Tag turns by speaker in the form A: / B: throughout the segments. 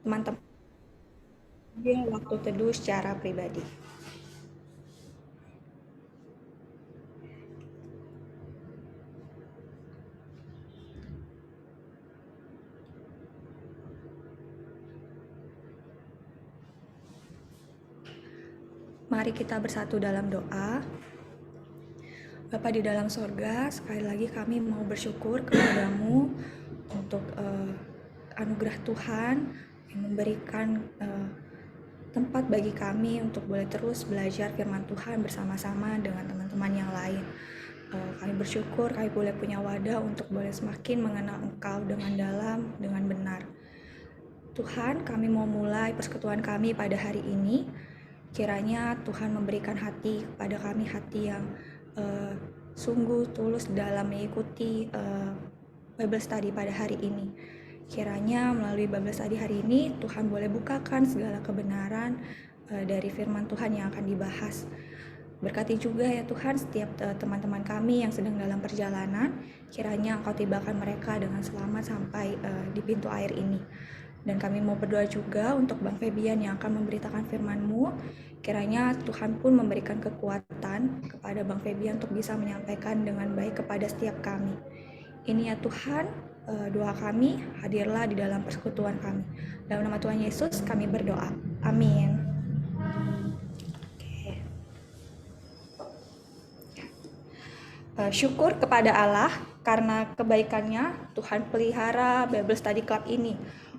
A: teman-teman waktu teduh secara pribadi. Mari kita bersatu dalam doa. Bapa di dalam sorga, sekali lagi kami mau bersyukur kepadamu untuk anugerah Tuhan yang memberikan tempat bagi kami untuk boleh terus belajar firman Tuhan bersama-sama dengan teman-teman yang lain. Kami bersyukur kami boleh punya wadah untuk boleh semakin mengenal Engkau dengan dalam, dengan benar. Tuhan, kami mau mulai persekutuan kami pada hari ini. Kiranya Tuhan memberikan hati kepada kami, hati yang sungguh tulus dalam mengikuti Bible Study pada hari ini. Kiranya melalui Bible Study hari ini, Tuhan boleh bukakan segala kebenaran dari firman Tuhan yang akan dibahas. Berkati juga ya Tuhan setiap teman-teman kami yang sedang dalam perjalanan, kiranya Engkau tibakan mereka dengan selamat sampai di pintu air ini. Dan kami mau berdoa juga untuk Bang Febian yang akan memberitakan firman-Mu. Kiranya Tuhan pun memberikan kekuatan kepada Bang Febian untuk bisa menyampaikan dengan baik kepada setiap kami. Ini ya Tuhan, doa kami, hadirlah di dalam persekutuan kami. Dalam nama Tuhan Yesus kami berdoa. Amin. Syukur kepada Allah karena kebaikannya Tuhan pelihara Bible Study Club ini,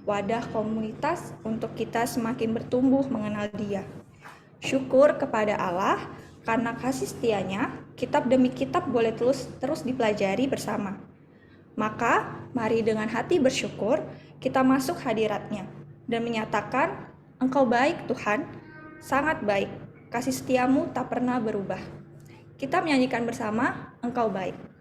A: wadah komunitas untuk kita semakin bertumbuh mengenal Dia. Syukur kepada Allah karena kasih setianya, kitab demi kitab boleh terus dipelajari bersama. Maka mari dengan hati bersyukur kita masuk hadirat-Nya dan menyatakan, Engkau baik Tuhan, sangat baik, kasih setiamu tak pernah berubah. Kita menyanyikan bersama, Engkau baik.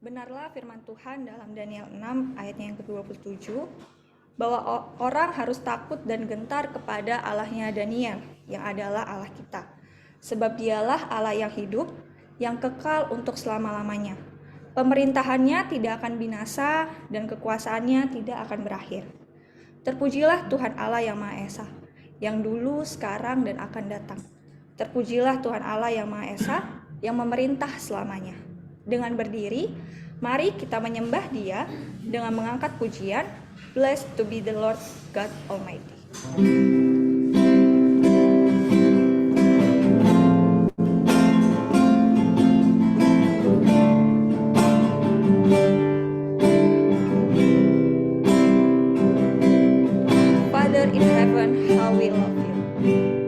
A: Benarlah firman Tuhan dalam Daniel 6 ayatnya yang ke-27, bahwa orang harus takut dan gentar kepada Allahnya Daniel, yang adalah Allah kita. Sebab dialah Allah yang hidup, yang kekal untuk selama-lamanya. Pemerintahannya tidak akan binasa dan kekuasaannya tidak akan berakhir. Terpujilah Tuhan Allah yang Maha Esa, yang dulu, sekarang, dan akan datang. Terpujilah Tuhan Allah yang Maha Esa, yang memerintah selamanya. Dengan berdiri, mari kita menyembah Dia dengan mengangkat pujian, Blessed to be the Lord God Almighty. Father in heaven, how we love you.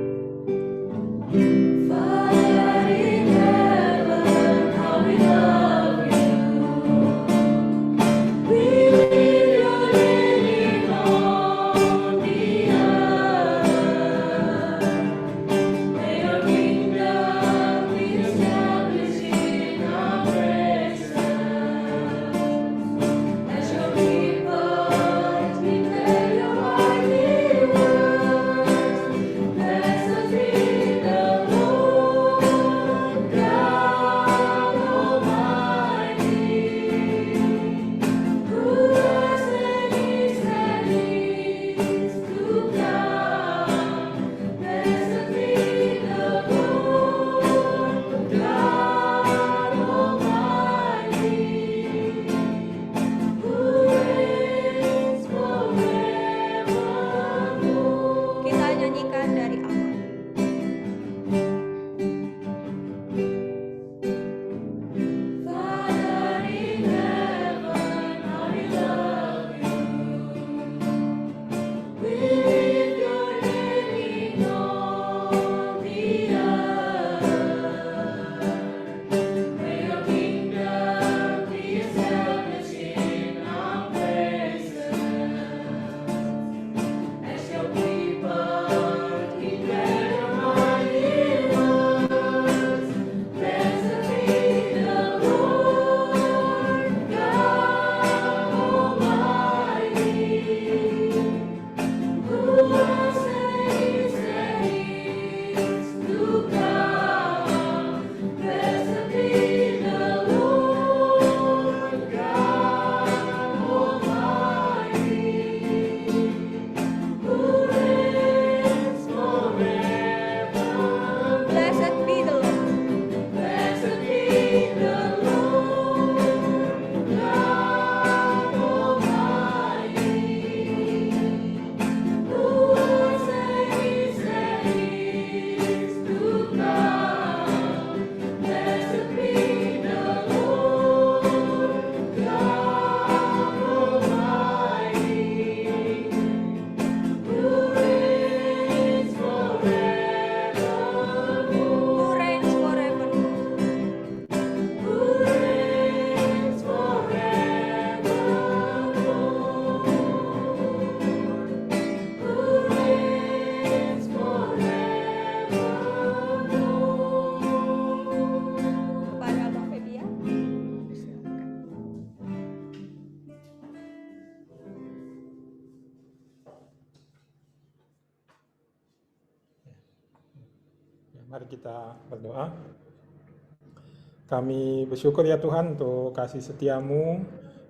B: Mari kita berdoa. Kami bersyukur ya Tuhan untuk kasih setiamu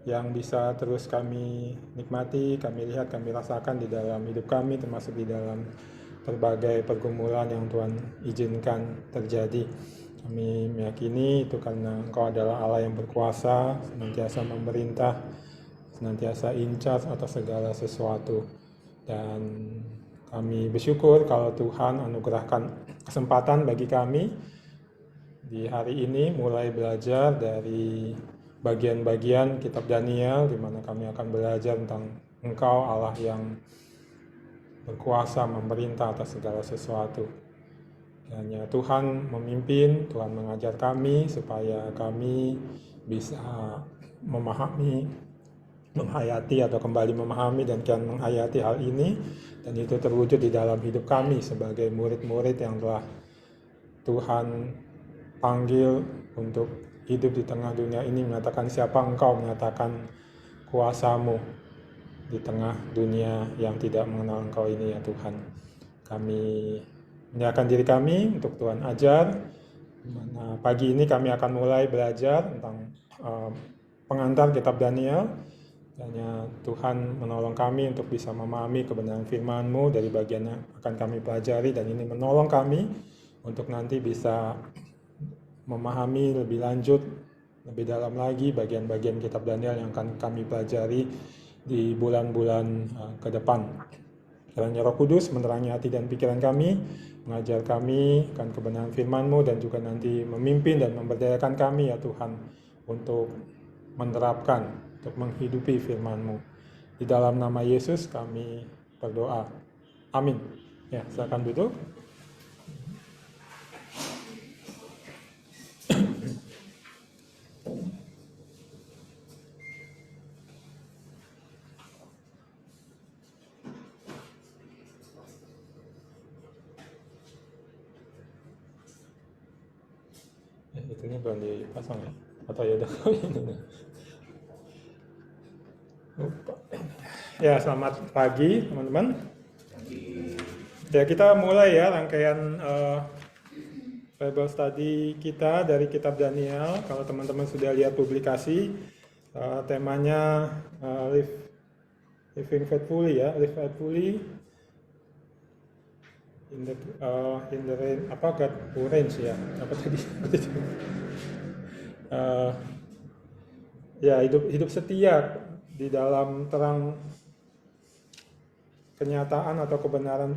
B: yang bisa terus kami nikmati, kami lihat, kami rasakan di dalam hidup kami, termasuk di dalam berbagai pergumulan yang Tuhan izinkan terjadi. Kami meyakini itu karena Engkau adalah Allah yang berkuasa, senantiasa memerintah, senantiasa in charge atas segala sesuatu. Dan kami bersyukur kalau Tuhan anugerahkan kesempatan bagi kami di hari ini mulai belajar dari bagian-bagian kitab Daniel, di mana kami akan belajar tentang Engkau Allah yang berkuasa memerintah atas segala sesuatu. Hanya Tuhan memimpin, Tuhan mengajar kami supaya kami bisa memahami, menghayati atau kembali memahami dan kian menghayati hal ini, dan itu terwujud di dalam hidup kami sebagai murid-murid yang telah Tuhan panggil untuk hidup di tengah dunia ini, mengatakan siapa Engkau, menyatakan kuasamu di tengah dunia yang tidak mengenal Engkau ini ya Tuhan. Kami menyerahkan diri kami untuk Tuhan ajar. Dimana pagi ini kami akan mulai belajar tentang pengantar kitab Daniel. Hanya Tuhan menolong kami untuk bisa memahami kebenaran firman-Mu dari bagian yang akan kami pelajari, dan ini menolong kami untuk nanti bisa memahami lebih lanjut, lebih dalam lagi bagian-bagian kitab Daniel yang akan kami pelajari di bulan-bulan ke depan. Kiranya Roh Kudus menerangi hati dan pikiran kami, mengajar kami akan kebenaran firman-Mu, dan juga nanti memimpin dan memberdayakan kami ya Tuhan untuk menerapkan, untuk menghidupi firman-Mu. Di dalam nama Yesus kami berdoa. Amin. Ya, silakan duduk. Itunya belum dipasang ya? Atau ya udah ini. Lupa. Ya, selamat pagi teman-teman. Ya, kita mulai ya rangkaian Bible study kita dari kitab Daniel. Kalau teman-teman sudah lihat publikasi, temanya Living Faithfully ya, Live Faithfully in the rain, apa God who reigns ya, apa tadi? Ya, hidup setia di dalam terang kenyataan atau kebenaran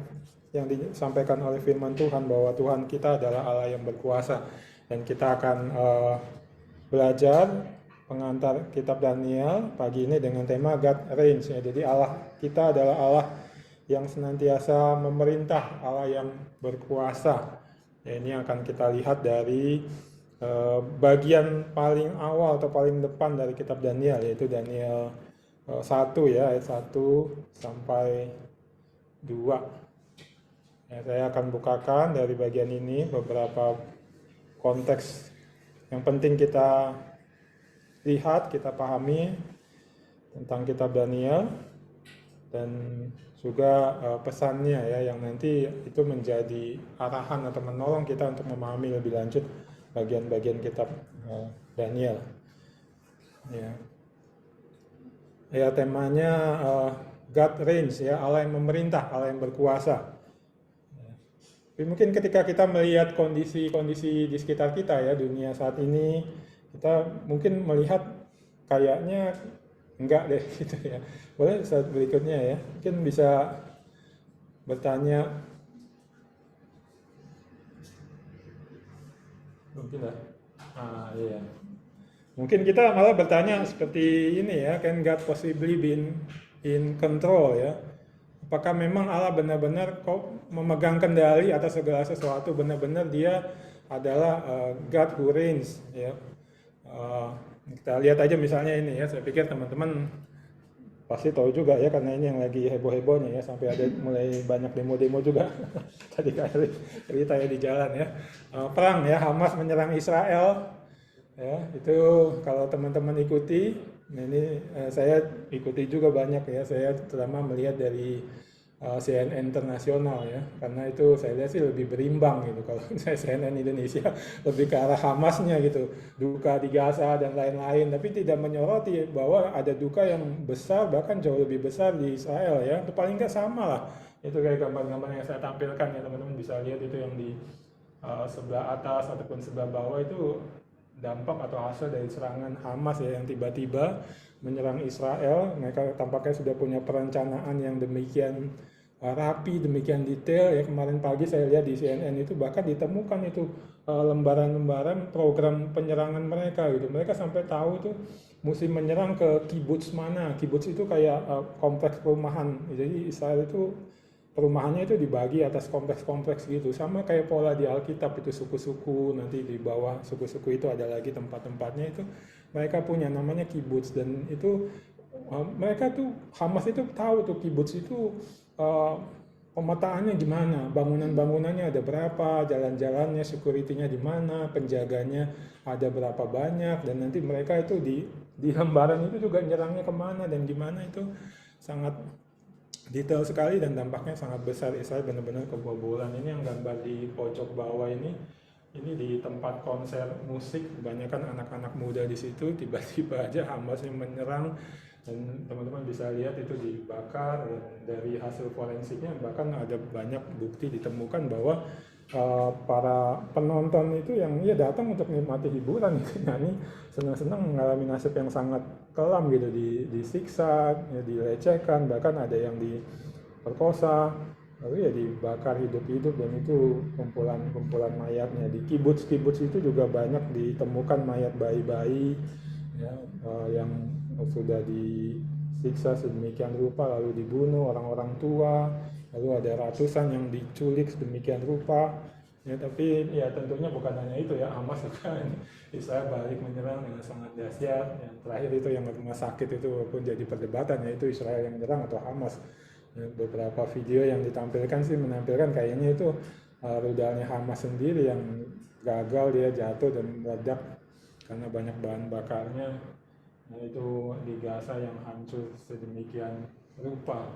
B: yang disampaikan oleh firman Tuhan, bahwa Tuhan kita adalah Allah yang berkuasa. Dan kita akan belajar pengantar kitab Daniel pagi ini dengan tema God reigns ya. Jadi Allah kita adalah Allah yang senantiasa memerintah, Allah yang berkuasa. Ya, ini akan kita lihat dari bagian paling awal atau paling depan dari kitab Daniel, yaitu Daniel 1 ya, ayat 1 sampai 2. Ya, saya akan bukakan dari bagian ini beberapa konteks yang penting kita lihat, kita pahami tentang kitab Daniel, dan juga pesannya ya, yang nanti itu menjadi arahan atau menolong kita untuk memahami lebih lanjut bagian-bagian kitab Daniel. Ya, temanya God reigns ya, Allah yang memerintah, Allah yang berkuasa. Tapi mungkin ketika kita melihat kondisi-kondisi di sekitar kita ya, dunia saat ini, kita mungkin melihat kayaknya enggak deh gitu ya. Boleh slide berikutnya ya. Mungkin bisa bertanya. Mungkin lah. Iya. Mungkin kita malah bertanya seperti ini ya, can God possibly be in control ya? Apakah memang Allah benar-benar kok memegang kendali atas segala sesuatu, benar-benar Dia adalah God who reigns ya? Kita lihat aja misalnya ini ya, saya pikir teman-teman pasti tahu juga ya, karena ini yang lagi heboh-hebohnya ya, sampai ada mulai banyak demo-demo juga. Tadi kali cerita ya di jalan ya, perang ya, Hamas menyerang Israel ya, itu kalau teman-teman ikuti, ini saya ikuti juga banyak ya, saya terutama melihat dari CNN internasional ya, karena itu saya lihat sih lebih berimbang gitu. Kalau saya CNN Indonesia lebih ke arah Hamasnya gitu, duka di Gaza dan lain-lain, tapi tidak menyoroti bahwa ada duka yang besar, bahkan jauh lebih besar di Israel ya. Itu paling nggak sama lah, itu kayak gambar-gambar yang saya tampilkan ya, teman-teman bisa lihat itu yang di sebelah atas ataupun sebelah bawah, itu dampak atau hasil dari serangan Hamas ya, yang tiba-tiba menyerang Israel. Mereka tampaknya sudah punya perencanaan yang demikian rapi, demikian detail ya. Kemarin pagi saya lihat di CNN itu bahkan ditemukan itu lembaran-lembaran program penyerangan mereka gitu. Mereka sampai tahu itu mesti menyerang ke kibuts mana. Kibuts itu kayak kompleks perumahan. Jadi Israel itu perumahannya itu dibagi atas kompleks-kompleks gitu. Sama kayak pola di Alkitab itu, suku-suku, nanti di bawah suku-suku itu ada lagi tempat-tempatnya, itu mereka punya namanya kibuts. Dan itu mereka tuh, Hamas itu tahu tuh kibuts itu pemetaannya gimana, bangunan-bangunannya ada berapa, jalan-jalannya, security-nya di mana, penjaganya ada berapa banyak, dan nanti mereka itu di lembaran itu juga nyerangnya kemana dan gimana. Itu sangat detail sekali dan dampaknya sangat besar. Israel benar-benar kebobolan. Ini yang gambar di pojok bawah ini di tempat konser musik, kebanyakan anak-anak muda di situ. Tiba-tiba aja Hamas yang menyerang, dan teman-teman bisa lihat itu dibakar. Dan dari hasil forensiknya bahkan ada banyak bukti ditemukan bahwa para penonton itu yang ya datang untuk menikmati hiburan gitu, nyanyi senang-senang mengalami nasib yang sangat kelam gitu, disiksa, ya, dilecehkan, bahkan ada yang diperkosa, lalu ya dibakar hidup-hidup, dan itu kumpulan-kumpulan mayatnya. Di kibuts-kibuts itu juga banyak ditemukan mayat bayi-bayi ya, yang sudah disiksa sedemikian rupa lalu dibunuh, orang-orang tua, lalu ada ratusan yang diculik sedemikian rupa ya. Tapi ya tentunya bukan hanya itu ya, Hamas juga Israel balik menyerang dengan sangat dahsyat. Yang terakhir itu yang rumah sakit itu pun jadi perdebatan, yaitu Israel yang menyerang atau Hamas. Ya, beberapa video yang ditampilkan sih menampilkan kayaknya itu rudalnya Hamas sendiri yang gagal, dia jatuh dan meledak karena banyak bahan bakarnya. Nah, itu di Gaza yang hancur sedemikian rupa.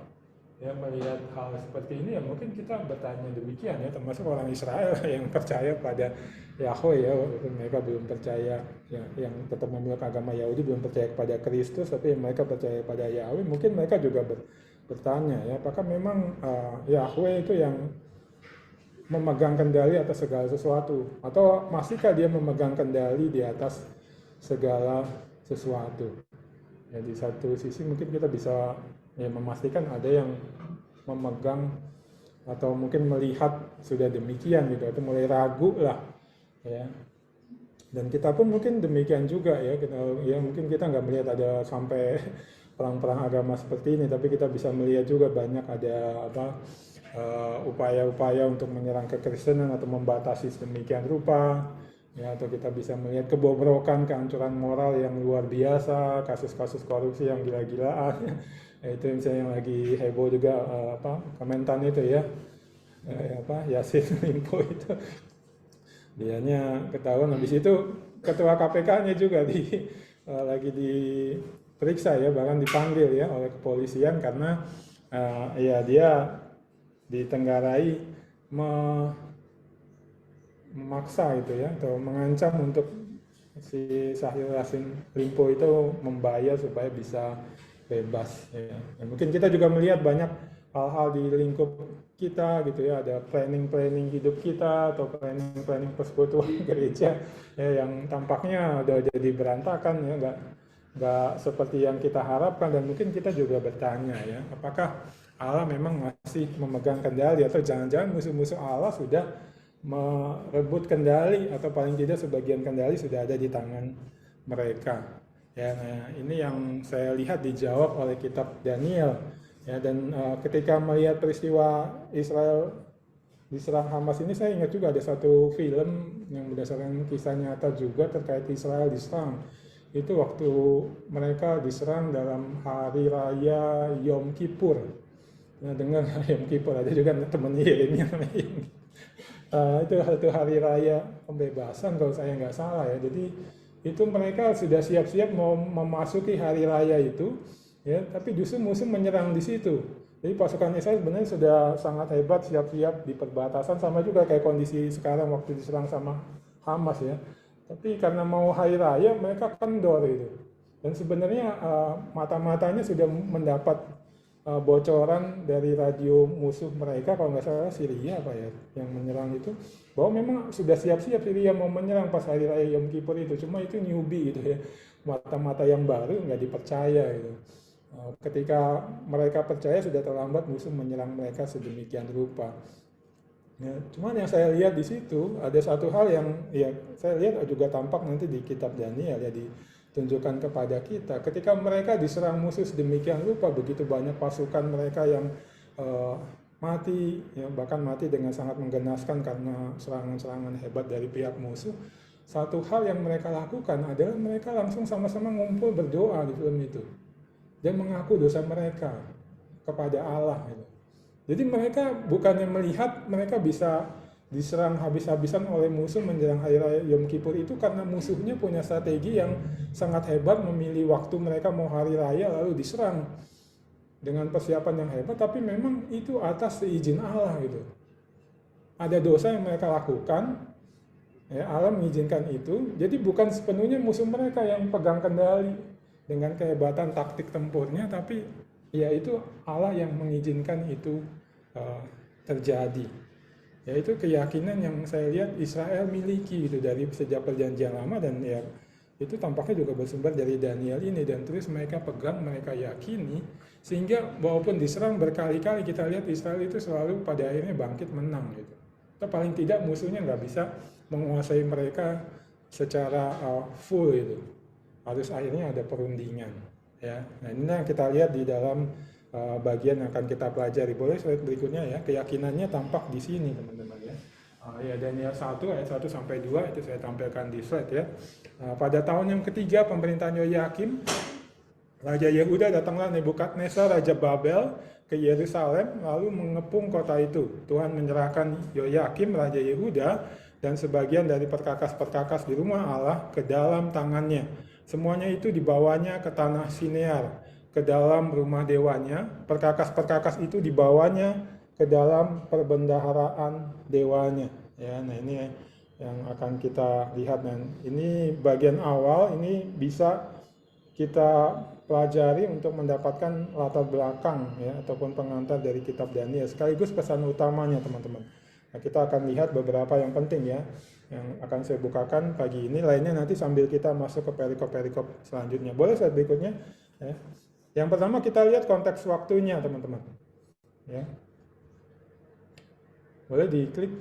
B: Ya, melihat hal seperti ini ya mungkin kita bertanya demikian ya, termasuk orang Israel yang percaya pada Yahweh ya, walaupun mereka belum percaya ya, yang tetap memeluk agama Yahudi belum percaya kepada Kristus, tapi mereka percaya pada Yahweh. Mungkin mereka juga bertanya ya, apakah memang Yahweh itu yang memegang kendali atas segala sesuatu, atau masihkah dia memegang kendali di atas segala sesuatu. Ya, di satu sisi mungkin kita bisa ya memastikan ada yang memegang atau mungkin melihat sudah demikian gitu, atau mulai ragu lah ya. Dan kita pun mungkin demikian juga ya, mungkin kita nggak melihat ada sampai perang-perang agama seperti ini, tapi kita bisa melihat juga banyak ada upaya-upaya untuk menyerang kekristenan atau membatasi sedemikian rupa ya, atau kita bisa melihat kebobrokan, kehancuran moral yang luar biasa, kasus-kasus korupsi yang gila-gilaan. Itu misalnya yang lagi heboh juga Kementan itu ya, Yassin Limpo itu, dianya ketahuan. Habis itu ketua KPK-nya juga lagi diperiksa ya, bahkan dipanggil ya oleh kepolisian karena ya dia ditenggarai memaksa itu ya, atau mengancam untuk si Syahrul Yassin Limpo itu membayar supaya bisa bebas ya. Ya, mungkin kita juga melihat banyak hal-hal di lingkup kita gitu ya, ada planning hidup kita atau planning persekutuan gereja ya, yang tampaknya udah jadi berantakan ya, nggak seperti yang kita harapkan. Dan mungkin kita juga bertanya ya, apakah Allah memang masih memegang kendali, atau jangan-jangan musuh-musuh Allah sudah merebut kendali, atau paling tidak sebagian kendali sudah ada di tangan mereka. Ya, nah ini yang saya lihat dijawab oleh kitab Daniel. Ya, dan ketika melihat peristiwa Israel diserang Hamas ini, saya ingat juga ada satu film yang berdasarkan kisah nyata juga terkait Israel diserang. Itu waktu mereka diserang dalam hari raya Yom Kippur. Nah, dengar Yom Kippur, ada juga teman Yeremia itu hari raya pembebasan kalau saya nggak salah ya. Jadi itu mereka sudah siap-siap mau memasuki hari raya itu ya, tapi justru musuh menyerang di situ. Jadi pasukan Israel sebenarnya sudah sangat hebat, siap-siap di perbatasan, sama juga kayak kondisi sekarang waktu diserang sama Hamas ya. Tapi karena mau hari raya mereka kendor itu. Dan sebenarnya mata-matanya sudah mendapat bocoran dari radio musuh mereka, kalau nggak salah Syria apa ya yang menyerang itu, bahwa memang sudah siap-siap Syria mau menyerang pas hari raya Yom Kippur itu. Cuma itu newbie gitu ya, mata-mata yang baru nggak dipercaya gitu. Ketika mereka percaya sudah terlambat, musuh menyerang mereka sedemikian rupa. Ya, cuman yang saya lihat di situ ada satu hal yang ya saya lihat juga tampak nanti di kitab Daniel ya, tunjukkan kepada kita. Ketika mereka diserang musuh sedemikian rupa, begitu banyak pasukan mereka yang mati, ya, bahkan mati dengan sangat menggenaskan karena serangan-serangan hebat dari pihak musuh. Satu hal yang mereka lakukan adalah mereka langsung sama-sama ngumpul berdoa di film itu dan mengaku dosa mereka kepada Allah. Gitu. Jadi mereka bukannya melihat mereka bisa diserang habis-habisan oleh musuh menjelang hari raya Yom Kippur itu karena musuhnya punya strategi yang sangat hebat, memilih waktu mereka mau hari raya lalu diserang dengan persiapan yang hebat, tapi memang itu atas seizin Allah gitu. Ada dosa yang mereka lakukan, ya, Allah mengizinkan itu, jadi bukan sepenuhnya musuh mereka yang pegang kendali dengan kehebatan taktik tempurnya, tapi ya itu Allah yang mengizinkan itu terjadi. Yaitu keyakinan yang saya lihat Israel miliki gitu dari sejak perjanjian lama, dan ya itu tampaknya juga bersumber dari Daniel ini, dan terus mereka pegang, mereka yakini, sehingga walaupun diserang berkali-kali kita lihat Israel itu selalu pada akhirnya bangkit menang gitu. Atau paling tidak musuhnya nggak bisa menguasai mereka secara full itu. Harus akhirnya ada perundingan ya. Nah, ini yang kita lihat di dalam bagian yang akan kita pelajari. Boleh slide berikutnya ya. Keyakinannya tampak di sini teman-teman ya. Ya Daniel 1 ayat 1 sampai 2 itu saya tampilkan di slide ya. Pada tahun yang ketiga pemerintahan Yoyakim, Raja Yehuda, datanglah Nebukadnezar Raja Babel ke Yerusalem lalu mengepung kota itu. Tuhan menyerahkan Yoyakim Raja Yehuda dan sebagian dari perkakas-perkakas di rumah Allah ke dalam tangannya. Semuanya itu dibawanya ke tanah Sinear, ke dalam rumah dewanya. Perkakas-perkakas itu dibawanya ke dalam perbendaharaan dewanya. Ya, nah ini yang akan kita lihat, dan ini bagian awal ini bisa kita pelajari untuk mendapatkan latar belakang ya ataupun pengantar dari kitab Daniel sekaligus pesan utamanya teman-teman. Nah, kita akan lihat beberapa yang penting ya yang akan saya bukakan pagi ini, lainnya nanti sambil kita masuk ke perikop-perikop selanjutnya. Boleh slide berikutnya ya. Yang pertama kita lihat konteks waktunya teman-teman ya. Boleh diklik.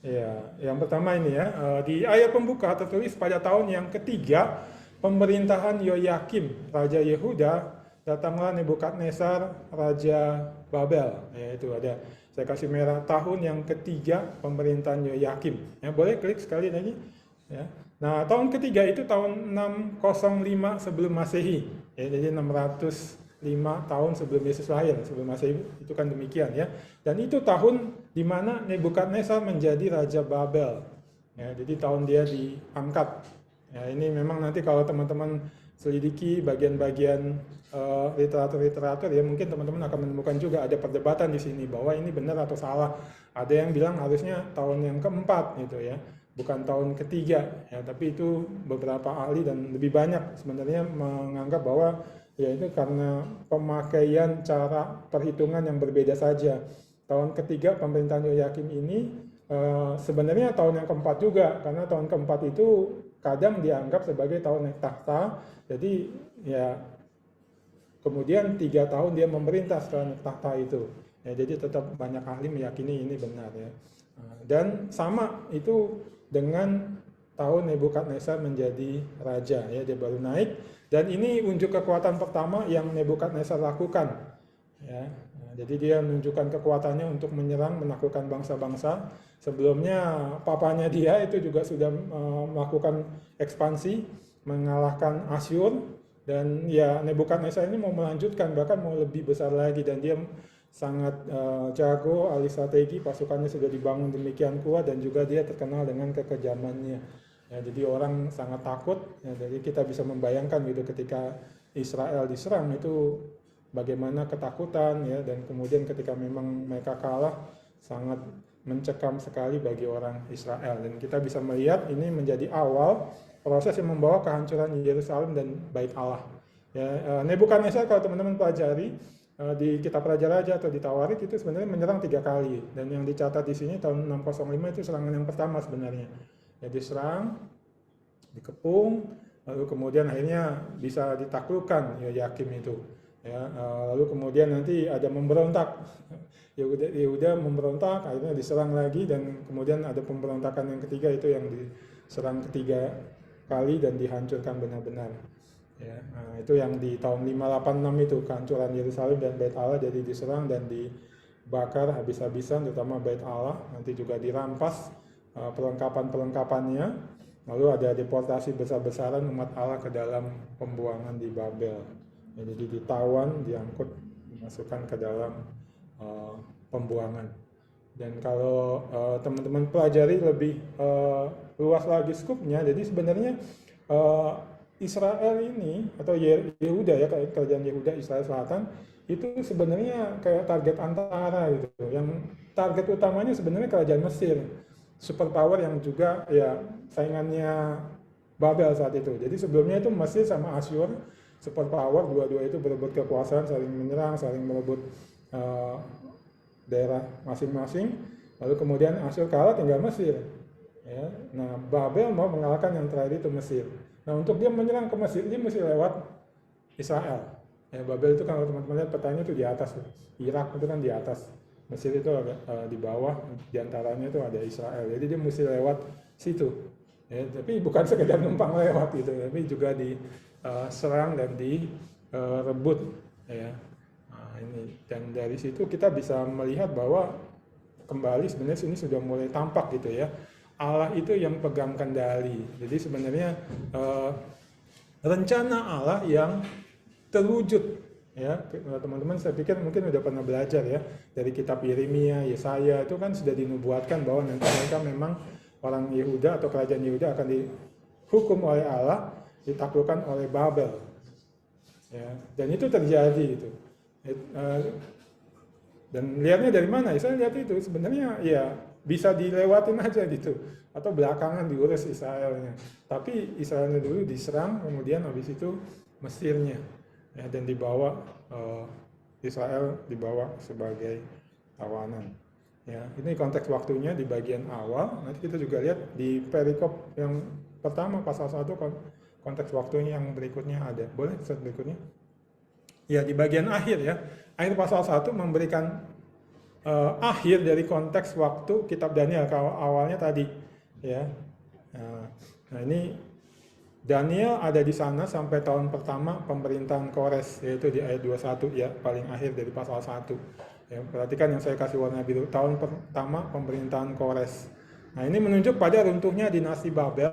B: Ya, yang pertama ini ya, di ayat pembuka tertulis pada tahun yang ketiga pemerintahan Yoyakim, Raja Yehuda, datanglah Nebukadnezar, Raja Babel. Ya, itu ada, saya kasih merah, tahun yang ketiga pemerintahan Yoyakim. Ya, boleh klik sekali lagi. Ya. Nah, tahun ketiga itu tahun 605 sebelum Masehi. Ya, jadi 605 tahun sebelum Yesus lahir, sebelum Masehi itu kan demikian ya. Dan itu tahun di mana Nebukadnezar menjadi Raja Babel. Ya, jadi tahun dia diangkat. Ya, ini memang nanti kalau teman-teman selidiki bagian-bagian literatur-literatur ya, mungkin teman-teman akan menemukan juga ada perdebatan di sini bahwa ini benar atau salah. Ada yang bilang harusnya tahun yang keempat gitu ya, bukan tahun ketiga ya, tapi itu beberapa ahli dan lebih banyak sebenarnya menganggap bahwa ya itu karena pemakaian cara perhitungan yang berbeda saja. Tahun ketiga pemerintahan Yoyakim ini sebenarnya tahun yang keempat juga, karena tahun keempat itu kadang dianggap sebagai tahun naik takhta. Jadi ya kemudian 3 tahun dia memerintah setelah naik takhta itu. Ya, jadi tetap banyak ahli meyakini ini benar ya. Dan sama itu dengan tahun Nebukadnezar menjadi raja ya, dia baru naik, dan ini unjuk kekuatan pertama yang Nebukadnezar lakukan ya. Jadi dia menunjukkan kekuatannya untuk menyerang, menaklukkan bangsa-bangsa. Sebelumnya papanya dia itu juga sudah melakukan ekspansi, mengalahkan Asyur, dan ya Nebukadnezar ini mau melanjutkan, bahkan mau lebih besar lagi, dan dia sangat jago, ahli strategi, pasukannya sudah dibangun demikian kuat, dan juga dia terkenal dengan kekejamannya. Ya, jadi orang sangat takut. Ya, jadi kita bisa membayangkan gitu ketika Israel diserang itu bagaimana ketakutan ya, dan kemudian ketika memang mereka kalah sangat mencekam sekali bagi orang Israel, dan kita bisa melihat ini menjadi awal proses yang membawa kehancuran Yerusalem dan Bait Allah. Ya, Nebukadnezar kalau teman-teman pelajari di kitab Raja-Raja atau di Tawarik itu sebenarnya menyerang 3 kali, dan yang dicatat di sini tahun 605 itu serangan yang pertama sebenarnya. Ya, diserang, dikepung, lalu kemudian akhirnya bisa ditaklukkan Yoyakim itu. Ya, lalu kemudian nanti ada memberontak, Yehuda memberontak, akhirnya diserang lagi, dan kemudian ada pemberontakan yang ketiga itu yang diserang 3 kali dan dihancurkan benar-benar. Ya, nah, itu yang di tahun 586 itu kehancuran Yerusalem dan Bait Allah, jadi diserang dan dibakar habis-habisan, terutama Bait Allah, nanti juga dirampas perlengkapan-perlengkapannya, lalu ada deportasi besar-besaran umat Allah ke dalam pembuangan di Babel. Ya, jadi ditawan, diangkut, dimasukkan ke dalam pembuangan. Dan kalau teman-teman pelajari lebih luas lagi skupnya, jadi sebenarnya Israel ini atau Yehuda ya, kerajaan Yehuda Israel Selatan itu sebenarnya kayak target antara gitu. Yang target utamanya sebenarnya kerajaan Mesir, superpower yang juga ya saingannya Babel saat itu. Jadi sebelumnya itu Mesir sama Asyur, superpower, dua-dua itu berebut kekuasaan, saling menyerang, saling merebut daerah masing-masing. Lalu kemudian Asyur kalah, tinggal Mesir. Ya. Nah, Babel mau mengalahkan yang terakhir itu Mesir. Nah, untuk dia menyerang ke Mesir, dia mesti lewat Israel. Ya, Babel itu kan kalau teman-teman lihat petanya itu di atas, Irak itu kan di atas, Mesir itu agak di bawah, diantaranya itu ada Israel. Jadi dia mesti lewat situ. Ya, tapi bukan sekedar numpang lewat gitu, tapi juga diserang dan direbut. Ya. Nah, ini dan dari situ kita bisa melihat bahwa kembali sebenarnya ini sudah mulai tampak gitu ya. Allah itu yang pegang kendali. Jadi sebenarnya rencana Allah yang terwujud ya. Teman-teman saya pikir mungkin udah pernah belajar ya dari kitab Yeremia, Yesaya itu kan sudah dinubuatkan bahwa nanti mereka memang orang Yehuda atau kerajaan Yehuda akan dihukum oleh Allah, ditaklukkan oleh Babel. Ya, dan itu terjadi itu. Dan lihatnya dari mana? Saya lihat itu sebenarnya ya bisa dilewatin aja gitu, atau belakangan diurus Israelnya. Tapi Israelnya dulu diserang, kemudian habis itu Mesirnya, ya, dan dibawa Israel dibawa sebagai tawanan. Ya, ini konteks waktunya di bagian awal. Nanti kita juga lihat di perikop yang pertama pasal 1 konteks waktunya yang berikutnya ada. Boleh slide berikutnya? Ya, di bagian akhir ya. Akhir pasal 1 memberikan akhir dari konteks waktu kitab Daniel awalnya tadi ya. Nah, ini Daniel ada di sana sampai tahun pertama pemerintahan Kores, yaitu di ayat 21 ya, paling akhir dari pasal 1 ya. Perhatikan yang saya kasih warna biru, tahun pertama pemerintahan Kores. Nah, ini menunjuk pada runtuhnya dinasti Babel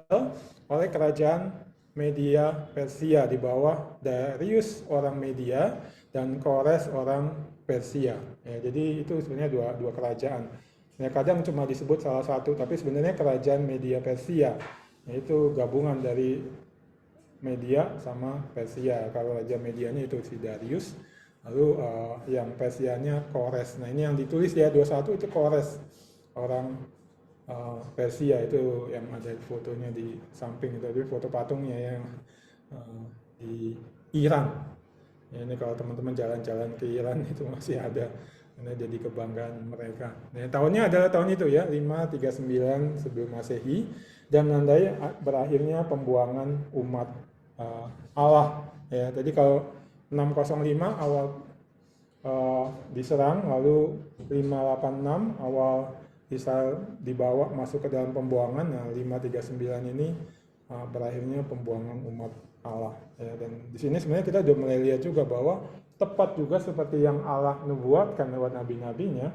B: oleh kerajaan Media Persia di bawah Darius orang Media dan Kores orang Persia. Ya, jadi itu sebenarnya dua kerajaan. Ya, kadang cuma disebut salah satu, tapi sebenarnya kerajaan Media Persia, yaitu gabungan dari Media sama Persia. Kalau raja Medianya itu si Darius, lalu yang Persianya Kores. Nah, ini yang ditulis ya 21 itu Kores orang Persia, itu yang ada fotonya di samping itu foto patungnya yang di Iran. Ya, ini kalau teman-teman jalan-jalan ke Iran itu masih ada, ini jadi kebanggaan mereka. Nah, tahunnya adalah tahun itu ya, 539 sebelum Masehi, dan menandai berakhirnya pembuangan umat Allah. Ya, jadi kalau 605 awal diserang, lalu 586 awal Israel dibawa masuk ke dalam pembuangan. Nah, 539 ini berakhirnya pembuangan umat Allah. Ya, dan di sini sebenarnya kita sudah mulai lihat juga bahwa tepat juga seperti yang Allah nubuatkan lewat nabi-nabinya,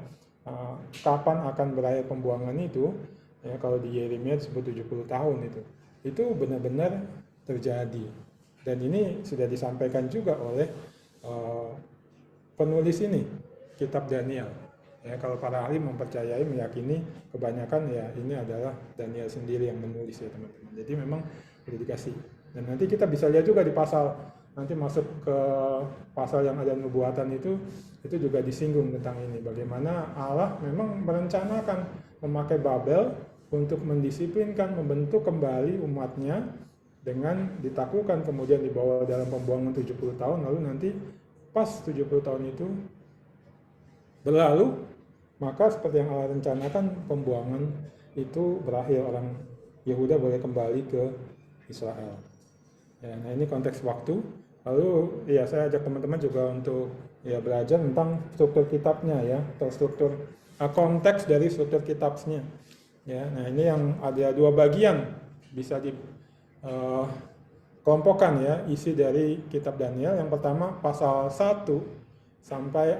B: kapan akan berakhir pembuangan itu. Ya, kalau di Yeremia disebut 70 tahun itu benar-benar terjadi. Dan ini sudah disampaikan juga oleh penulis ini, kitab Daniel. Ya, kalau para ahli mempercayai, meyakini, kebanyakan ya ini adalah Daniel sendiri yang menulis ya teman-teman. Jadi memang sudah dikasih. Dan nanti kita bisa lihat juga di pasal, nanti masuk ke pasal yang ada nubuatan itu juga disinggung tentang ini. Bagaimana Allah memang merencanakan memakai Babel untuk mendisiplinkan, membentuk kembali umatnya dengan ditaklukkan, kemudian dibawa dalam pembuangan 70 tahun, lalu nanti pas 70 tahun itu berlalu, maka seperti yang Allah rencanakan, pembuangan itu berakhir, orang Yehuda boleh kembali ke Israel. Ya, nah ini konteks waktu. Lalu ya saya ajak teman-teman juga untuk ya belajar tentang struktur kitabnya ya, atau struktur konteks dari struktur kitabnya. Ya, nah ini yang ada dua bagian bisa dikelompokkan ya isi dari kitab Daniel. Yang pertama pasal 1 sampai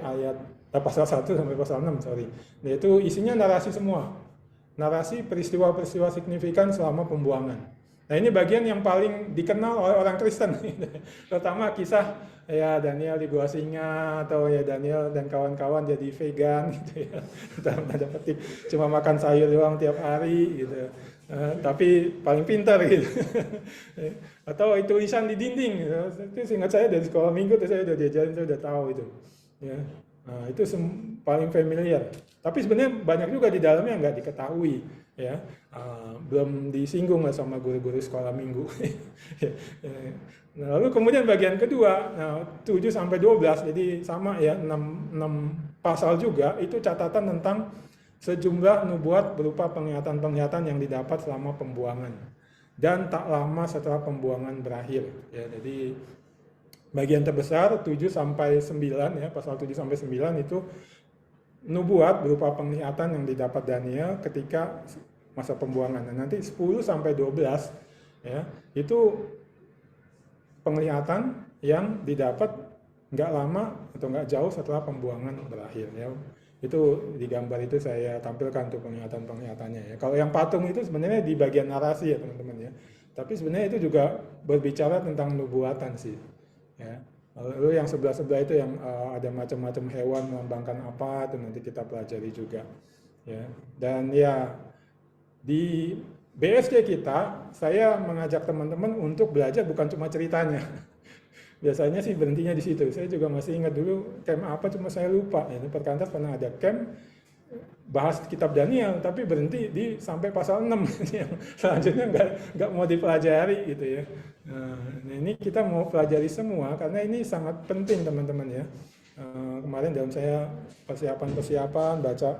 B: pasal 1 sampai pasal 6, Nah, itu isinya narasi semua. Narasi peristiwa-peristiwa signifikan selama pembuangan. Nah, ini bagian yang paling dikenal oleh orang Kristen. Terutama kisah ya Daniel di gua singa, atau ya Daniel dan kawan-kawan jadi vegan gitu ya. Dalam tanda petik, cuma makan sayur doang tiap hari gitu. Tapi paling pintar gitu. Atau itu tulisan di dinding gitu. Itu seingat saya dari sekolah minggu saya udah diajarin, saya udah tahu itu. Ya. Nah, itu paling familiar. Tapi sebenarnya banyak juga di dalamnya nggak diketahui, ya, belum disinggung lah sama guru-guru sekolah minggu. Nah, lalu kemudian bagian kedua, 7 sampai 12, jadi sama ya, 6 pasal juga itu catatan tentang sejumlah nubuat berupa penglihatan-penglihatan yang didapat selama pembuangan dan tak lama setelah pembuangan berakhir. Ya, jadi bagian terbesar 7 sampai 9 ya, pasal 7 sampai 9 itu nubuat berupa penglihatan yang didapat Daniel ketika masa pembuangan. Dan nanti 10 sampai 12 ya, itu penglihatan yang didapat nggak lama atau nggak jauh setelah pembuangan berakhir ya. Itu di gambar itu saya tampilkan tuh penglihatan-penglihatannya ya. Kalau yang patung itu sebenarnya di bagian narasi ya teman-teman ya. Tapi sebenarnya itu juga berbicara tentang nubuatan sih. Ya. Lalu yang sebelah-sebelah itu yang ada macam-macam hewan melambangkan apa, itu nanti kita pelajari juga. Ya. Dan ya di BSD kita, saya mengajak teman-teman untuk belajar bukan cuma ceritanya. Biasanya sih berhentinya di situ. Saya juga masih ingat dulu camp apa, cuma saya lupa. Ini Perkantas pernah ada camp bahas kitab Daniel, tapi berhenti di sampai pasal 6 yang selanjutnya nggak mau dipelajari gitu ya. Nah, ini kita mau pelajari semua karena ini sangat penting teman-teman ya. Kemarin dalam saya persiapan baca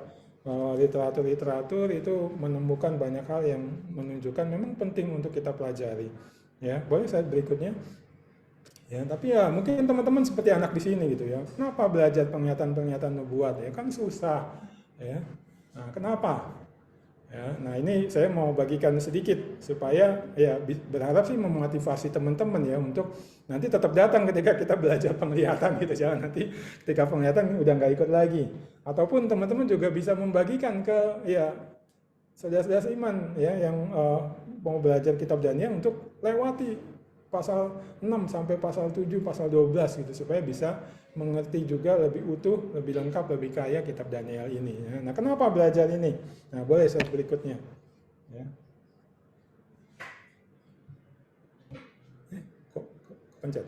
B: literatur-literatur itu menemukan banyak hal yang menunjukkan memang penting untuk kita pelajari. Ya, boleh slide berikutnya. Ya, tapi ya mungkin teman-teman seperti anak di sini gitu ya. Kenapa belajar penglihatan-penglihatan nubuat ya? Kan susah ya. Nah, kenapa? Ya, nah ini saya mau bagikan sedikit supaya ya berharap sih memotivasi teman-teman ya untuk nanti tetap datang ketika kita belajar penglihatan gitu. Jangan nanti ketika penglihatan udah nggak ikut lagi. Ataupun teman-teman juga bisa membagikan ke ya saudara-saudara iman ya yang mau belajar kitab Daniel untuk lewati pasal 6 sampai pasal 7, pasal 12 gitu supaya bisa mengerti juga lebih utuh, lebih lengkap, lebih kaya kitab Daniel ini. Ya. Nah, kenapa belajar ini? Nah, boleh slide berikutnya. Ya. Kok pencet?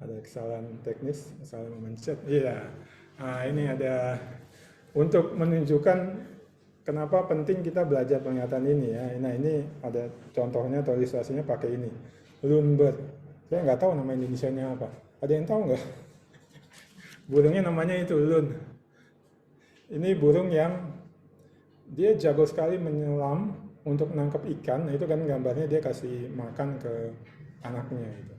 B: Ada kesalahan teknis, salah memencet. Iya. Nah, ini ada untuk menunjukkan kenapa penting kita belajar penglihatan ini ya. Nah ini ada contohnya atau ilustrasinya pakai ini. Loonbird. Saya nggak tahu nama Indonesianya apa. Ada yang tahu nggak? Burungnya namanya itu loon. Ini burung yang dia jago sekali menyelam untuk menangkap ikan. Nah itu kan gambarnya dia kasih makan ke anaknya gitu.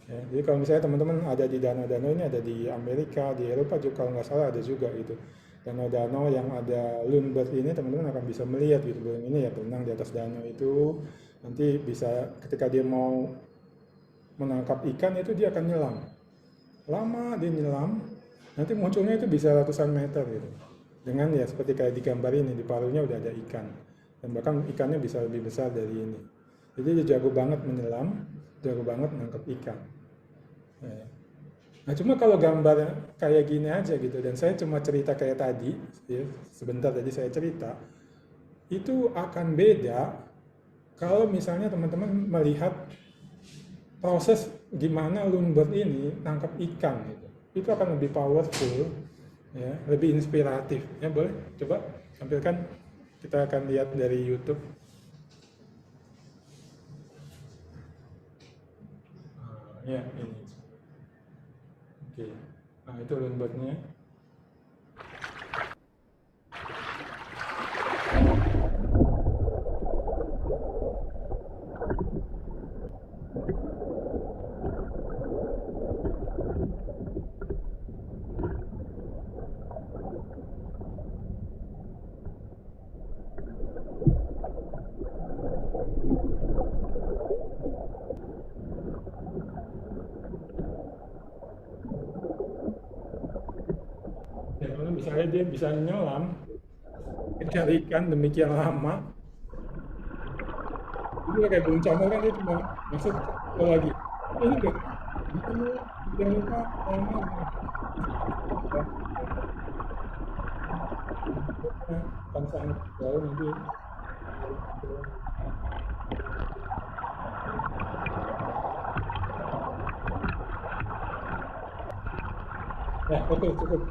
B: Ya, jadi kalau misalnya teman-teman ada di danau-danau ini ada di Amerika, di Eropa juga kalau nggak salah ada juga gitu. Danau-danau yang ada loonbird ini teman-teman akan bisa melihat gitu burung ini ya berenang di atas danau itu nanti bisa ketika dia mau menangkap ikan itu dia akan nyelam lama dia nyelam nanti munculnya itu bisa ratusan meter gitu dengan ya seperti kayak di gambar ini di paruhnya udah ada ikan dan bahkan ikannya bisa lebih besar dari ini jadi dia jago banget menyelam jago banget menangkap ikan ya. Nah cuma kalau gambar kayak gini aja gitu dan saya cuma cerita kayak tadi ya, sebentar tadi saya cerita itu akan beda kalau misalnya teman-teman melihat proses gimana loonbird ini nangkap ikan gitu itu akan lebih powerful ya lebih inspiratif ya boleh coba tampilkan kita akan lihat dari YouTube. Ya ini. Oke, nah itu loonbirdnya. Misalnya dia bisa nyelam mencari ikan demikian lama itu kayak burung camel kan dia cuma masuk ke lagi ini enggak itu jangan lupa lama kan sangat jauh nanti ya oke cukup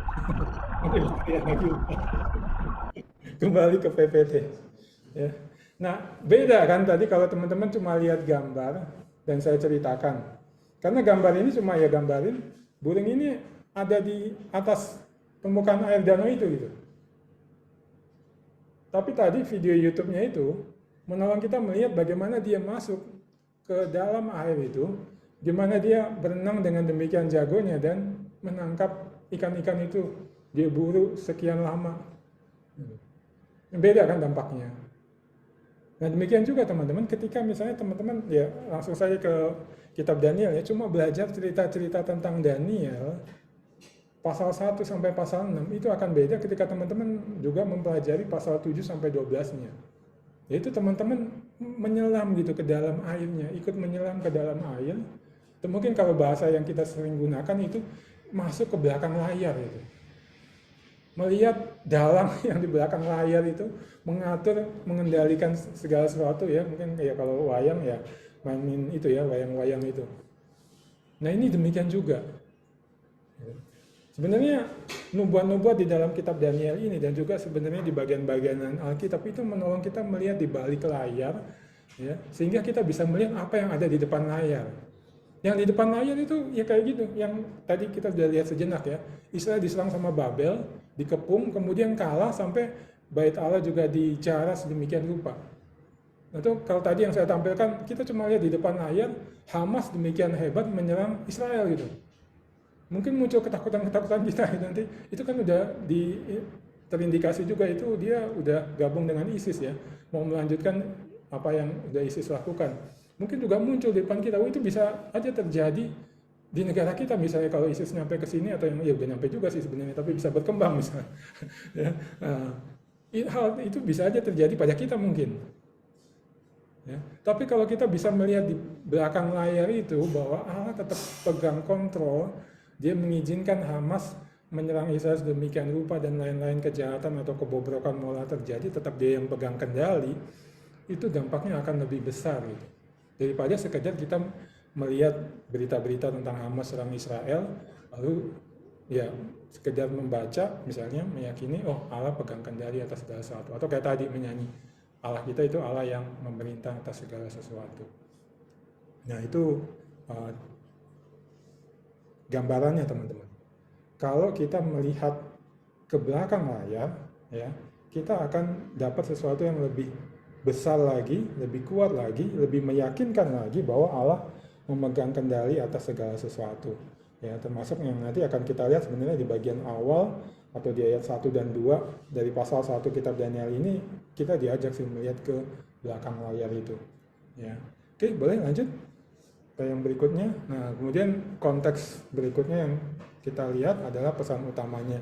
B: kembali ke PPT ya. Nah beda kan tadi kalau teman-teman cuma lihat gambar dan saya ceritakan Karena gambar ini cuma ya gambarin burung ini ada di atas permukaan air danau itu gitu. Tapi tadi video YouTube-nya itu menolong kita melihat bagaimana dia masuk ke dalam air itu, gimana dia berenang dengan demikian jagonya dan menangkap ikan-ikan itu, dia buru sekian lama. Beda kan dampaknya. Nah demikian juga teman-teman, ketika misalnya teman-teman ya langsung saja ke kitab Daniel ya, cuma belajar cerita-cerita tentang Daniel, pasal 1 sampai pasal 6 itu akan beda ketika teman-teman juga mempelajari pasal 7 sampai 12-nya. Yaitu teman-teman menyelam gitu ke dalam airnya, ikut menyelam ke dalam air. Dan mungkin kalau bahasa yang kita sering gunakan itu masuk ke belakang layar itu. Melihat dalang yang di belakang layar itu mengatur, mengendalikan segala sesuatu ya. Mungkin kayak kalau wayang ya mainin itu ya, wayang-wayang itu. Nah ini demikian juga. Sebenarnya nubuat-nubuat di dalam kitab Daniel ini dan juga sebenarnya di bagian-bagian Alkitab itu menolong kita melihat di balik layar, ya, sehingga kita bisa melihat apa yang ada di depan layar. Yang di depan layar itu ya kayak gitu, yang tadi kita sudah lihat sejenak ya. Israel diserang sama Babel, dikepung, kemudian kalah sampai Bait Allah juga dijarah sedemikian rupa. Nah, itu kalau tadi yang saya tampilkan, kita cuma lihat di depan layar, Hamas demikian hebat menyerang Israel gitu. Mungkin muncul ketakutan-ketakutan kita nanti, itu kan udah terindikasi juga itu dia udah gabung dengan ISIS ya, mau melanjutkan apa yang udah ISIS lakukan. Mungkin juga muncul di depan kita, itu bisa aja terjadi di negara kita misalnya kalau ISIS nyampe ke sini atau yang ya udah nyampe juga sih sebenarnya, tapi bisa berkembang misalnya. Ya, hal itu bisa aja terjadi pada kita mungkin. Ya. Tapi kalau kita bisa melihat di belakang layar itu bahwa Allah tetap pegang kontrol, dia mengizinkan Hamas menyerang Israel sedemikian rupa dan lain-lain kejahatan atau kebobrokan mulai terjadi, tetap dia yang pegang kendali, itu dampaknya akan lebih besar gitu. Daripada sekedar kita melihat berita-berita tentang Hamas serang Israel, lalu ya sekedar membaca misalnya meyakini oh Allah pegang kendali atas segala sesuatu, atau kayak tadi menyanyi Allah kita itu Allah yang memerintah atas segala sesuatu. Nah itu gambarannya teman-teman. Kalau kita melihat ke belakang layar, ya, kita akan dapat sesuatu yang lebih besar lagi, lebih kuat lagi, lebih meyakinkan lagi bahwa Allah memegang kendali atas segala sesuatu. Ya, termasuk yang nanti akan kita lihat sebenarnya di bagian awal atau di ayat 1 dan 2 dari pasal 1 kitab Daniel ini, kita diajak sih melihat ke belakang layar itu. Ya. Oke, boleh lanjut yang berikutnya. Nah, kemudian konteks berikutnya yang kita lihat adalah pesan utamanya.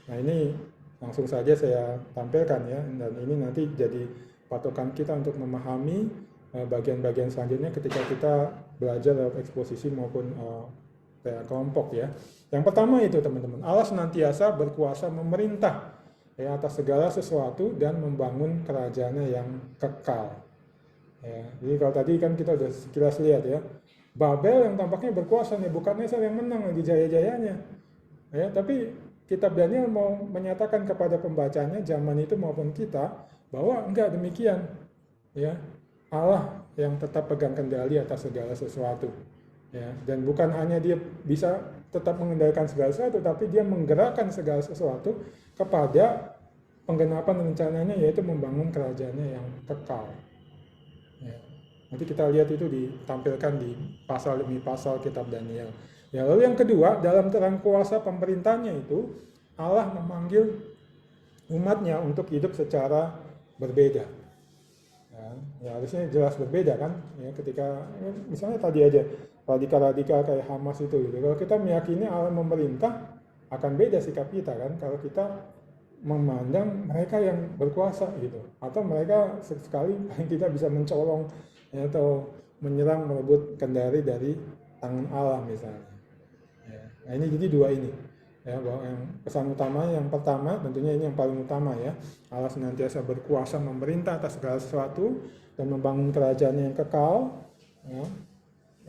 B: Nah, ini langsung saja saya tampilkan ya, dan ini nanti jadi patokan kita untuk memahami bagian-bagian selanjutnya ketika kita belajar lewat eksposisi maupun kelompok ya. Yang pertama itu teman-teman, Allah senantiasa berkuasa memerintah ya, atas segala sesuatu dan membangun kerajaannya yang kekal. Ya, jadi kalau tadi kan kita udah sekilas lihat ya, Babel yang tampaknya berkuasa, Nebukadnezar yang menang lagi jaya-jayanya. Ya, tapi kitab Daniel mau menyatakan kepada pembacanya zaman itu maupun kita bahwa enggak demikian. Ya, Allah yang tetap pegang kendali atas segala sesuatu. Ya, dan bukan hanya dia bisa tetap mengendalikan segala sesuatu, tapi dia menggerakkan segala sesuatu kepada penggenapan rencananya, yaitu membangun kerajaannya yang kekal. Ya. Nanti kita lihat itu ditampilkan di pasal demi pasal kitab Daniel. Ya, lalu yang kedua, dalam terang kuasa pemerintahnya itu, Allah memanggil umatnya untuk hidup secara berbeda. Ya harusnya jelas berbeda kan, ya, ketika misalnya tadi aja radikal-radikal kayak Hamas itu gitu. Kalau kita meyakini Allah memerintah, akan beda sikap kita kan kalau kita memandang mereka yang berkuasa gitu, atau mereka sekali paling kita bisa mencolong ya, atau menyerang merebut kendali dari tangan Allah misalnya. Ya, nah ini jadi dua ini ya, bahwa yang pesan utama yang pertama tentunya ini yang paling utama ya, Allah senantiasa berkuasa memerintah atas segala sesuatu dan membangun kerajaannya yang kekal ya,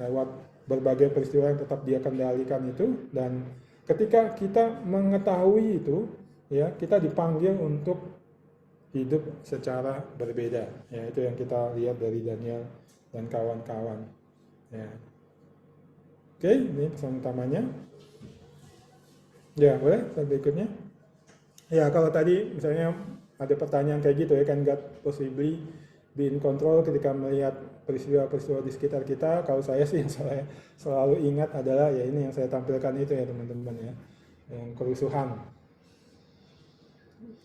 B: lewat berbagai peristiwa yang tetap dia kendalikan itu. Dan ketika kita mengetahui itu ya, kita dipanggil untuk hidup secara berbeda ya, itu yang kita lihat dari Daniel dan kawan-kawan ya. Oke, ini pesan utamanya. Ya, boleh slide berikutnya. Ya, kalau tadi misalnya ada pertanyaan kayak gitu ya, kan God possibly be in control ketika melihat peristiwa-peristiwa di sekitar kita. Kalau saya sih yang saya selalu ingat adalah ya ini yang saya tampilkan itu ya teman-teman ya, yang kerusuhan.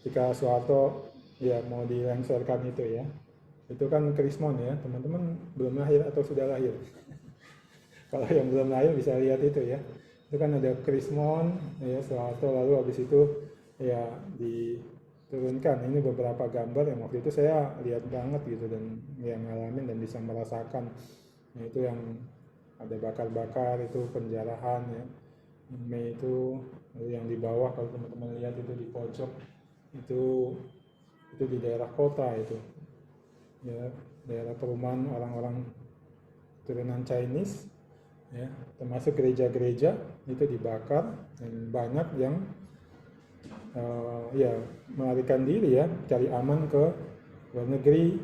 B: Ketika Soeharto ya mau dilengsarkan itu ya, itu kan Krismon ya, teman-teman belum lahir atau sudah lahir? Kalau yang belum lahir bisa lihat itu ya. Itu kan ada Krismon ya Soeharto, lalu habis itu ya diturunkan. Ini beberapa gambar yang waktu itu saya lihat banget gitu dan yang ngalamin dan bisa merasakan. Nah, itu yang ada bakar-bakar, itu penjarahan ya. Mei itu yang di bawah kalau teman-teman lihat itu di pojok itu di daerah kota itu ya, daerah perumahan orang-orang turunan Chinese ya, termasuk gereja-gereja itu dibakar dan banyak yang ya melarikan diri ya, cari aman ke luar negeri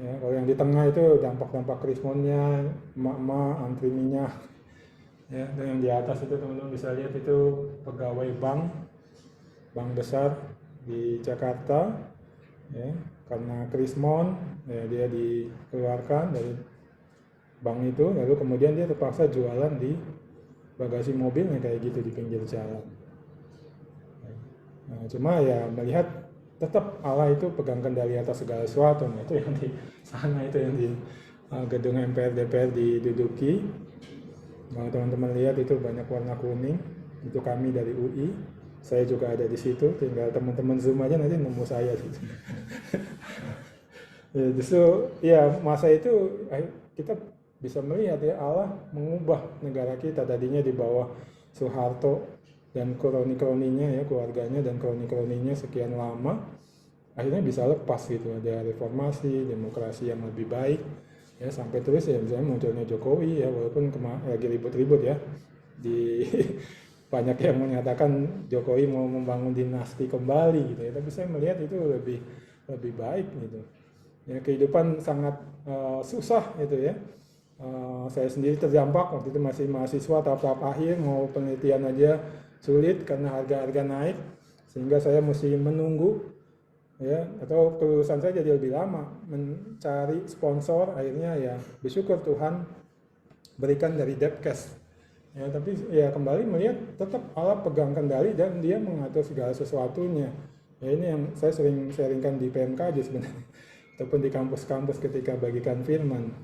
B: ya. Kalau yang di tengah itu dampak-dampak krismonnya, emak-emak antri minyak ya, dan yang di atas itu teman-teman bisa lihat itu pegawai bank besar di Jakarta ya, karena krismon ya, dia dikeluarkan dari bank itu, lalu kemudian dia terpaksa jualan di bagasi mobilnya kayak gitu di pinggir jalan. Nah, cuma ya melihat tetap Allah itu pegang kendali atas segala sesuatu. Nah, itu yang di sana itu yang di gedung MPR DPR diduduki. Kalau teman-teman lihat itu banyak warna kuning, itu kami dari UI. Saya juga ada di situ, tinggal teman-teman zoom aja nanti nemu saya gitu. Ya, justru ya masa itu kita bisa melihat ya Allah mengubah negara kita, tadinya di bawah Soeharto dan kroni-kroninya ya, keluarganya dan kroni-kroninya sekian lama, akhirnya bisa lepas gitu, ada reformasi, demokrasi yang lebih baik ya, sampai terus ya misalnya munculnya Jokowi ya, walaupun lagi ribut-ribut ya di banyak yang menyatakan Jokowi mau membangun dinasti kembali gitu ya, tapi saya melihat itu lebih baik gitu ya. Kehidupan sangat susah gitu ya. Saya sendiri terdampak waktu itu masih mahasiswa tahap-tahap akhir, mau penelitian aja sulit karena harga-harga naik, sehingga saya mesti menunggu ya, atau kelulusan saya jadi lebih lama, mencari sponsor. Akhirnya ya bersyukur Tuhan berikan dari Depkes ya, tapi ya kembali melihat tetap Allah pegang kendali dan dia mengatur segala sesuatunya ya. Ini yang saya sering sharingkan di PMKJ sebenarnya ataupun di kampus-kampus ketika bagikan firman.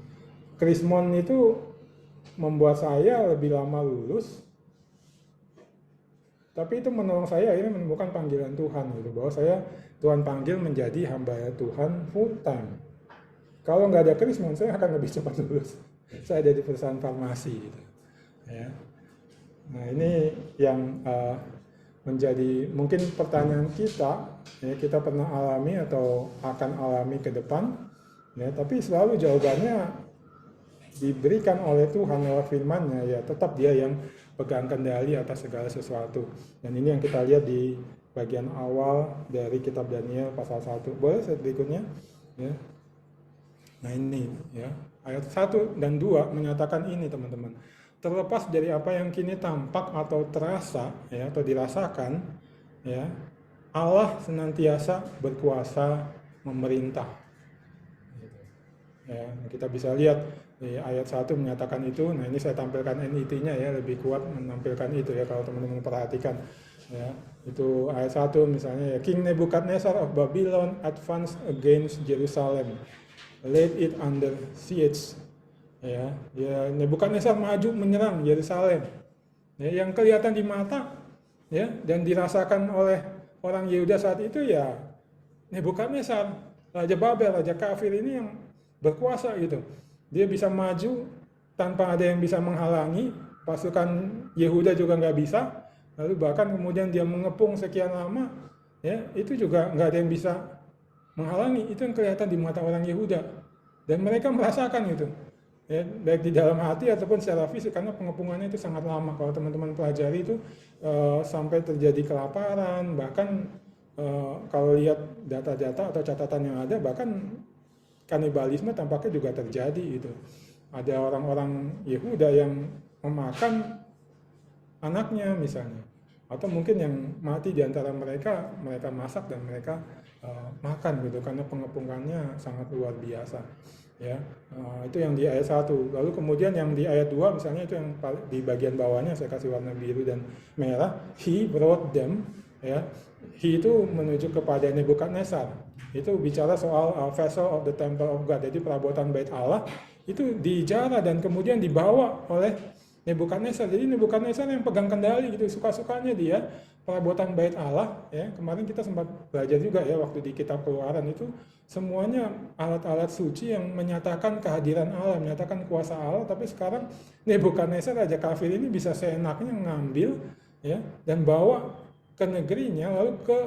B: Krismon itu membuat saya lebih lama lulus, tapi itu menolong saya akhirnya menemukan panggilan Tuhan gitu, bahwa saya Tuhan panggil menjadi hamba Tuhan full time. Kalau nggak ada Krismon saya akan lebih cepat lulus. Saya ada di perusahaan farmasi gitu ya. Nah, ini yang menjadi mungkin pertanyaan kita ya, kita pernah alami atau akan alami ke depan ya, tapi selalu jawabannya diberikan oleh Tuhan lewat firman-Nya ya, tetap dia yang pegang kendali atas segala sesuatu. Dan ini yang kita lihat di bagian awal dari kitab Daniel pasal 1. Boleh slide berikutnya ya. Nah, ini ya, ayat 1 dan 2 menyatakan ini teman-teman. Terlepas dari apa yang kini tampak atau terasa ya, atau dirasakan ya, Allah senantiasa berkuasa memerintah. Ya, kita bisa lihat di ayat 1 menyatakan itu. Nah, ini saya tampilkan NIT-nya ya, lebih kuat menampilkan itu ya kalau teman-teman perhatikan ya. Itu ayat 1 misalnya ya, King Nebuchadnezzar of Babylon advanced against Jerusalem, laid it under siege. Ya, Nebukadnezar maju menyerang Yerusalem. Ya, yang kelihatan di mata ya dan dirasakan oleh orang Yehuda saat itu ya, Nebukadnezar, raja Babel, raja kafir ini yang berkuasa gitu. Dia bisa maju tanpa ada yang bisa menghalangi, pasukan Yehuda juga nggak bisa. Lalu bahkan kemudian dia mengepung sekian lama, ya itu juga nggak ada yang bisa menghalangi. Itu yang kelihatan di mata orang Yehuda dan mereka merasakan itu. Ya, baik di dalam hati ataupun secara fisik, karena pengepungannya itu sangat lama. Kalau teman-teman pelajari itu sampai terjadi kelaparan, bahkan kalau lihat data-data atau catatan yang ada, bahkan kanibalisme tampaknya juga terjadi itu. Ada orang-orang Yehuda yang memakan anaknya misalnya, atau mungkin yang mati di antara mereka masak dan mereka makan gitu, karena pengepungannya sangat luar biasa ya. Itu yang di ayat 1. Lalu kemudian yang di ayat 2 misalnya, itu yang di bagian bawahnya saya kasih warna biru dan merah, he brought them ya. He itu menuju kepada Nebukadnezar, itu bicara soal vessel of the temple of God, jadi perabotan bait Allah itu dijara dan kemudian dibawa oleh Nebukadnezar. Jadi Nebukadnezar yang pegang kendali gitu, suka-sukanya dia perabotan bait Allah ya. Kemarin kita sempat belajar juga ya waktu di kitab Keluaran, itu semuanya alat-alat suci yang menyatakan kehadiran Allah, menyatakan kuasa Allah. Tapi sekarang Nebukadnezar, raja kafir ini, bisa seenaknya ngambil ya dan bawa ke negerinya, lalu ke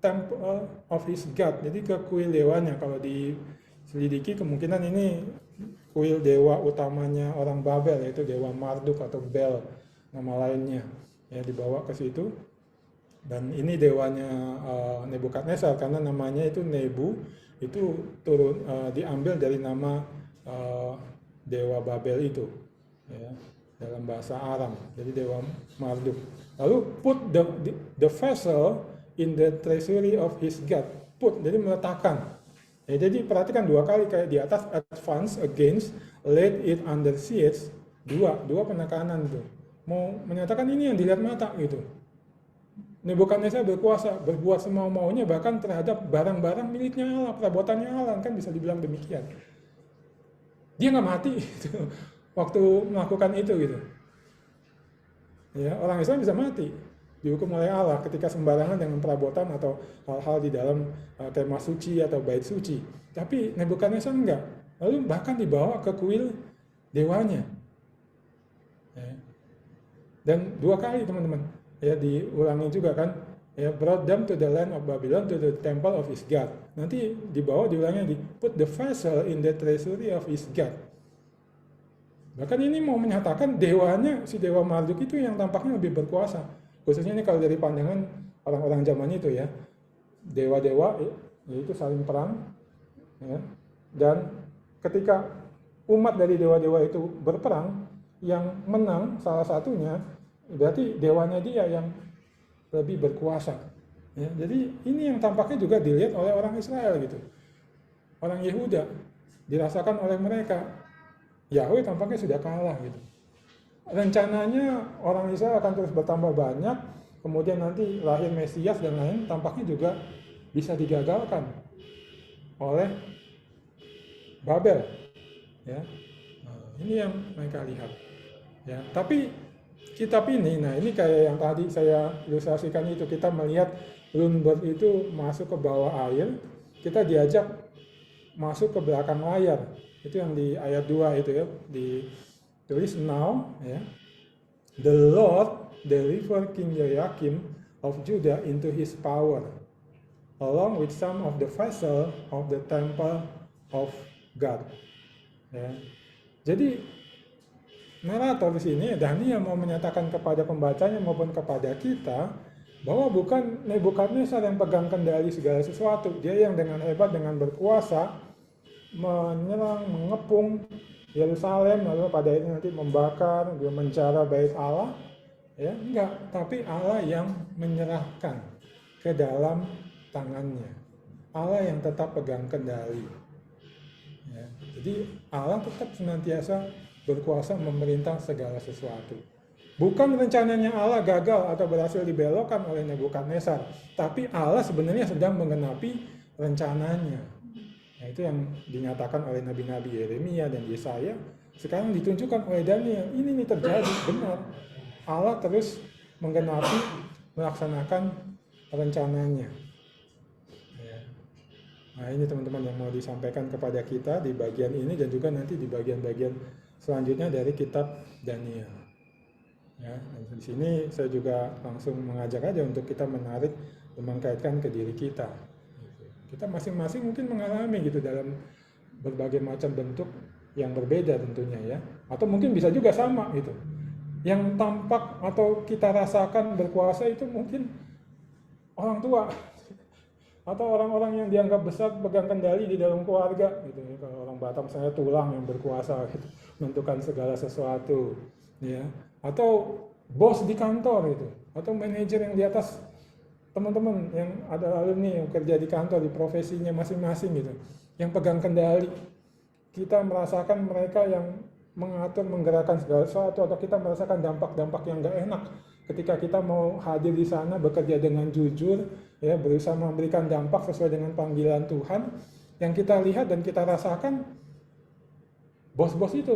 B: temple of his God, jadi ke kuil dewanya. Kalau diselidiki kemungkinan ini kuil dewa utamanya orang Babel, yaitu dewa Marduk atau Bel, nama lainnya ya, dibawa ke situ. Dan ini dewanya Nebukadnezar, karena namanya itu Nebu, itu diambil dari nama dewa Babel itu ya, dalam bahasa Aram, jadi dewa Marduk. Lalu put the vessel in the treasury of his God. Put, jadi meletakkan. Ya, jadi perhatikan 2 kali kayak di atas, advance, against, laid it under siege, dua penekanan tuh. Mau menyatakan ini yang dilihat mata gitu. Nebukadnezar berkuasa, berbuat semau-maunya bahkan terhadap barang-barang miliknya Allah, perabotannya Allah, kan bisa dibilang demikian. Dia nggak mati gitu, waktu melakukan itu gitu. Ya, orang Islam bisa mati, dihukum oleh Allah ketika sembarangan dengan perabotan atau hal-hal di dalam kemah suci atau bait suci. Tapi Nebukadnezar enggak. Lalu bahkan dibawa ke kuil dewanya. Ya. Dan 2 kali teman-teman, ya diulangi juga kan, ya, brought them to the land of Babylon, to the temple of his God. Nanti dibawa, diulangi lagi, put the vessel in the treasury of his God. Bahkan ini mau menyatakan dewanya, si dewa Marduk itu yang tampaknya lebih berkuasa. Khususnya ini kalau dari pandangan orang-orang zaman itu ya, dewa-dewa yaitu saling perang ya. Dan ketika umat dari dewa-dewa itu berperang, yang menang salah satunya berarti dewanya dia yang lebih berkuasa ya. Jadi ini yang tampaknya juga dilihat oleh orang Israel gitu, orang Yehuda, dirasakan oleh mereka. Yahweh tampaknya sudah kalah gitu. Rencananya orang Israel akan terus bertambah banyak, kemudian nanti lahir Mesias dan lain, tampaknya juga bisa digagalkan oleh Babel. Ya, ini yang mereka lihat. Ya, tapi kitab ini, nah ini kayak yang tadi saya ilustrasikan itu, kita melihat Lundberg itu masuk ke bawah air, kita diajak masuk ke belakang layar. Itu yang di ayat 2 itu ya, ditulis now ya. The Lord delivered King Joachim of Judah into his power, along with some of the vessels of the temple of God. Ya. Jadi narator di sini, Daniel mau menyatakan kepada pembacanya maupun kepada kita bahwa bukan Nebukadnezar yang pegang kendali segala sesuatu. Dia yang dengan hebat, dengan berkuasa menyerang, mengepung Yerusalem, lalu pada ini nanti membakar, dia menjara bait Allah. Ya, enggak, tapi Allah yang menyerahkan ke dalam tangannya. Allah yang tetap pegang kendali. Ya, jadi Allah tetap senantiasa berkuasa memerintah segala sesuatu. Bukan rencananya Allah gagal atau berhasil dibelokkan oleh Nebukadnezar, tapi Allah sebenarnya sedang menggenapi rencananya. Nah, itu yang dinyatakan oleh nabi-nabi Yeremia dan Yesaya, sekarang ditunjukkan oleh Daniel. Ini terjadi, benar. Allah terus menggenapi, melaksanakan rencananya. Ya. Nah, ini teman-teman yang mau disampaikan kepada kita di bagian ini dan juga nanti di bagian-bagian selanjutnya dari kitab Daniel. Ya, dan di sini saya juga langsung mengajak aja untuk kita menarik dan mengkaitkan ke diri kita. Kita masing-masing mungkin mengalami gitu dalam berbagai macam bentuk yang berbeda tentunya ya. Atau mungkin bisa juga sama gitu. Yang tampak atau kita rasakan berkuasa itu mungkin orang tua atau orang-orang yang dianggap besar pegang kendali di dalam keluarga gitu. Kalau orang Batam saya tulang yang berkuasa gitu, menentukan segala sesuatu. ya, atau bos di kantor itu, atau manajer yang di atas teman-teman yang ada alumni yang kerja di kantor di profesinya masing-masing gitu, yang pegang kendali. Kita merasakan mereka yang mengatur, menggerakkan segala sesuatu, atau kita merasakan dampak-dampak yang nggak enak ketika kita mau hadir di sana bekerja dengan jujur, ya, berusaha memberikan dampak sesuai dengan panggilan Tuhan. Yang kita lihat dan kita rasakan bos-bos itu,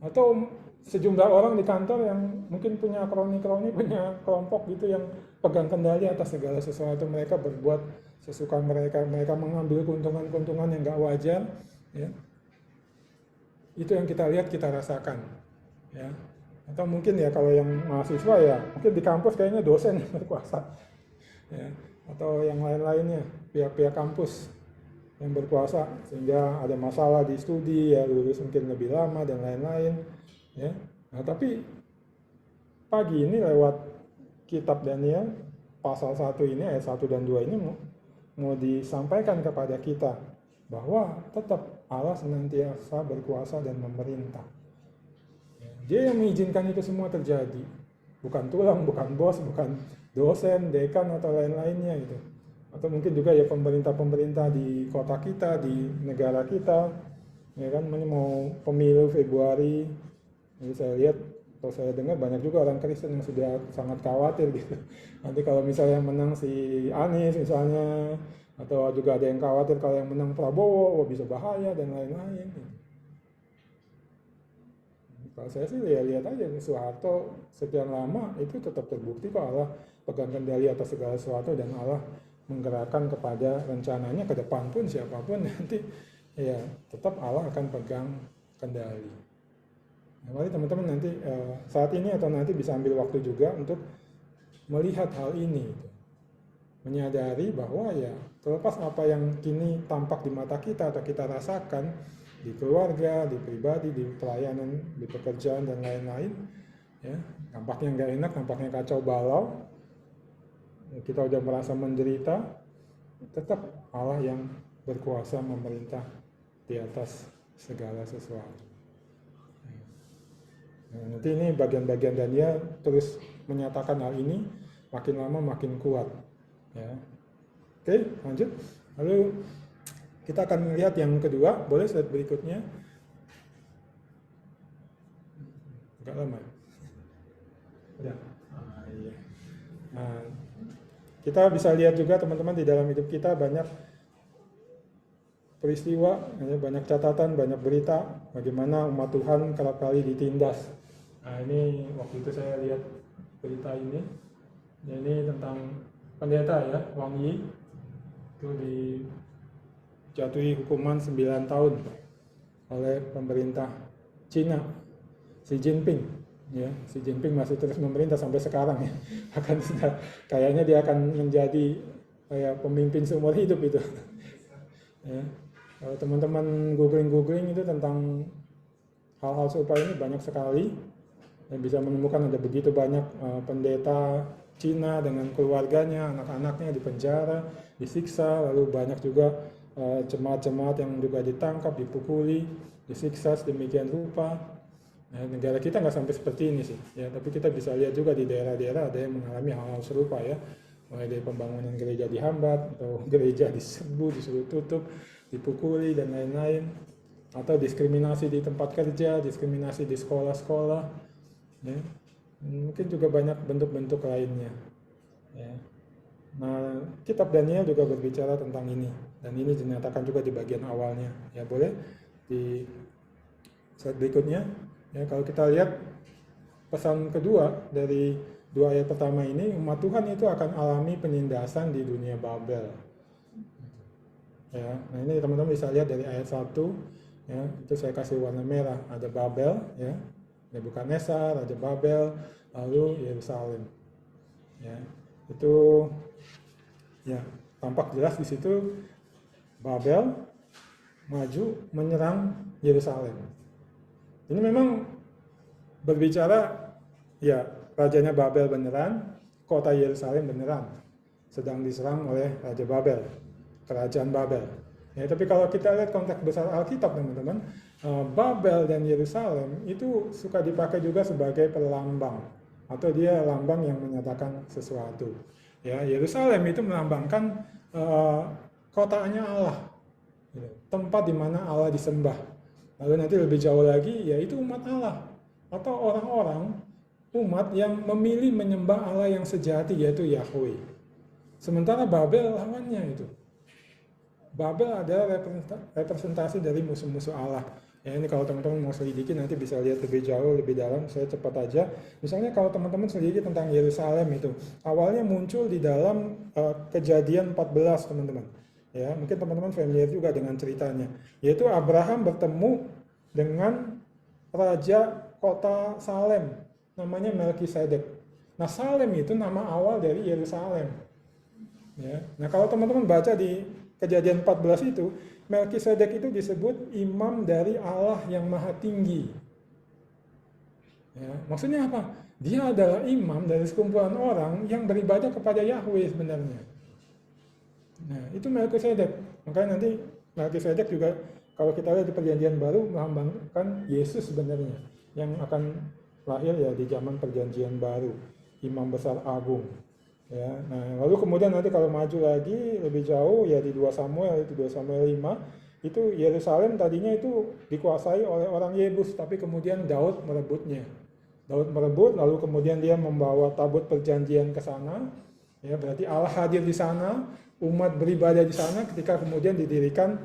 B: atau sejumlah orang di kantor yang mungkin punya kroni-kroni, punya kelompok gitu yang pegang kendali atas segala sesuatu. Mereka berbuat sesuka mereka, mereka mengambil keuntungan-keuntungan yang nggak wajar, ya. Itu yang kita lihat, kita rasakan, ya. Atau mungkin ya kalau yang mahasiswa ya mungkin di kampus kayaknya dosen yang berkuasa, ya. Atau yang lain-lainnya, pihak-pihak kampus yang berkuasa sehingga ada masalah di studi, ya, lulus mungkin lebih lama dan lain-lain, ya. Nah, tapi pagi ini lewat kitab Daniel pasal 1 ini, ayat 1 dan 2 ini mau disampaikan kepada kita bahwa tetap Allah senantiasa berkuasa dan memerintah. Dia yang mengizinkan itu semua terjadi, bukan tulang, bukan bos, bukan dosen, dekan atau lain-lainnya gitu. Atau mungkin juga ya pemerintah-pemerintah di kota kita, di negara kita, ya kan, ini mau pemilu Februari. Jadi saya lihat atau saya dengar banyak juga orang Kristen yang sudah sangat khawatir gitu. Nanti kalau misalnya menang si Anies misalnya, atau juga ada yang khawatir kalau yang menang Prabowo, bisa bahaya dan lain-lain. Kalau saya sih lihat aja Soeharto sekian lama itu tetap terbukti kok Allah pegang kendali atas segala sesuatu, dan Allah menggerakkan kepada rencananya ke depan pun siapapun nanti, ya tetap Allah akan pegang kendali. Nah, mari teman-teman nanti saat ini atau nanti bisa ambil waktu juga untuk melihat hal ini, menyadari bahwa ya terlepas apa yang kini tampak di mata kita atau kita rasakan di keluarga, di pribadi, di pelayanan, di pekerjaan dan lain-lain, ya nampaknya nggak enak, nampaknya kacau balau, kita udah merasa menderita, tetap Allah yang berkuasa memerintah di atas segala sesuatu. Nah, nanti ini bagian-bagian Daniel terus menyatakan hal ini, makin lama makin kuat, ya. Oke, lanjut. Lalu kita akan melihat yang kedua, boleh slide berikutnya. Agak lama. Udah. Iya. Nah, kita bisa lihat juga teman-teman di dalam hidup kita banyak peristiwa, banyak catatan, banyak berita bagaimana umat Tuhan kerap kali ditindas. Nah, ini waktu itu saya lihat berita ini. Ini tentang pendeta ya, Wang Yi. Itu dijatuhi hukuman 9 tahun oleh pemerintah Cina, Xi Jinping, ya. Xi Jinping masih terus memerintah sampai sekarang ya. Akan kayaknya dia akan menjadi kayak pemimpin seumur hidup itu. Ya. Kalau teman-teman googling itu tentang hal-hal serupa ini banyak sekali, dan bisa menemukan ada begitu banyak pendeta Cina dengan keluarganya, anak-anaknya dipenjara, disiksa, lalu banyak juga jemaat-jemaat yang juga ditangkap, dipukuli, disiksa sedemikian rupa. Nah, negara kita nggak sampai seperti ini sih, ya. Tapi kita bisa lihat juga di daerah-daerah ada yang mengalami hal-hal serupa ya, mulai dari pembangunan gereja dihambat, atau gereja diserbu, disuruh tutup, dipukuli dan lain-lain, atau diskriminasi di tempat kerja, diskriminasi di sekolah-sekolah, ya. Mungkin juga banyak bentuk-bentuk lainnya, ya. Nah, kitab Daniel juga berbicara tentang ini, dan ini dinyatakan juga di bagian awalnya, ya. Boleh di slide berikutnya, ya. Kalau kita lihat pesan kedua dari 2 ayat pertama ini, umat Tuhan itu akan alami penindasan di dunia Babel, ya. Nah, ini teman-teman bisa lihat dari ayat 1, ya, itu saya kasih warna merah, ada Babel, ya. Nebukadnezar, Raja Babel, lalu Yerusalem, ya. Itu ya tampak jelas di situ Babel maju menyerang Yerusalem. Ini memang berbicara ya rajanya Babel beneran, kota Yerusalem beneran sedang diserang oleh Raja Babel, kerajaan Babel. Ya, tapi kalau kita lihat konteks besar Alkitab teman-teman, Babel dan Yerusalem itu suka dipakai juga sebagai pelambang atau dia lambang yang menyatakan sesuatu. Ya, Yerusalem itu melambangkan kotanya Allah, gitu. Tempat di mana Allah disembah. Lalu nanti lebih jauh lagi, yaitu umat Allah atau orang-orang umat yang memilih menyembah Allah yang sejati, yaitu Yahweh. Sementara Babel lawannya itu. Babel adalah representasi dari musuh-musuh Allah. Ya, ini kalau teman-teman mau selidiki nanti bisa lihat lebih jauh, lebih dalam. Saya cepat aja. Misalnya kalau teman-teman selidiki tentang Yerusalem itu, awalnya muncul di dalam Kejadian 14, teman-teman. Ya, mungkin teman-teman familiar juga dengan ceritanya. Yaitu Abraham bertemu dengan raja kota Salem, namanya Melkisedek. Nah, Salem itu nama awal dari Yerusalem. Ya. Nah, kalau teman-teman baca di Kejadian 14 itu, Melkisedek itu disebut imam dari Allah yang maha tinggi. Ya, maksudnya apa? Dia adalah imam dari sekumpulan orang yang beribadah kepada Yahweh sebenarnya. Nah, itu Melkisedek. Makanya nanti Melkisedek juga kalau kita lihat di Perjanjian Baru melambangkan Yesus sebenarnya yang akan lahir ya di zaman Perjanjian Baru, imam besar agung. Ya, nah lalu kemudian nanti kalau maju lagi lebih jauh ya di 2 Samuel itu 2 Samuel 5 itu Yerusalem tadinya itu dikuasai oleh orang Yebus tapi kemudian Daud merebutnya. Daud merebut lalu kemudian dia membawa tabut perjanjian ke sana. Ya, berarti Allah hadir di sana, umat beribadah di sana ketika kemudian didirikan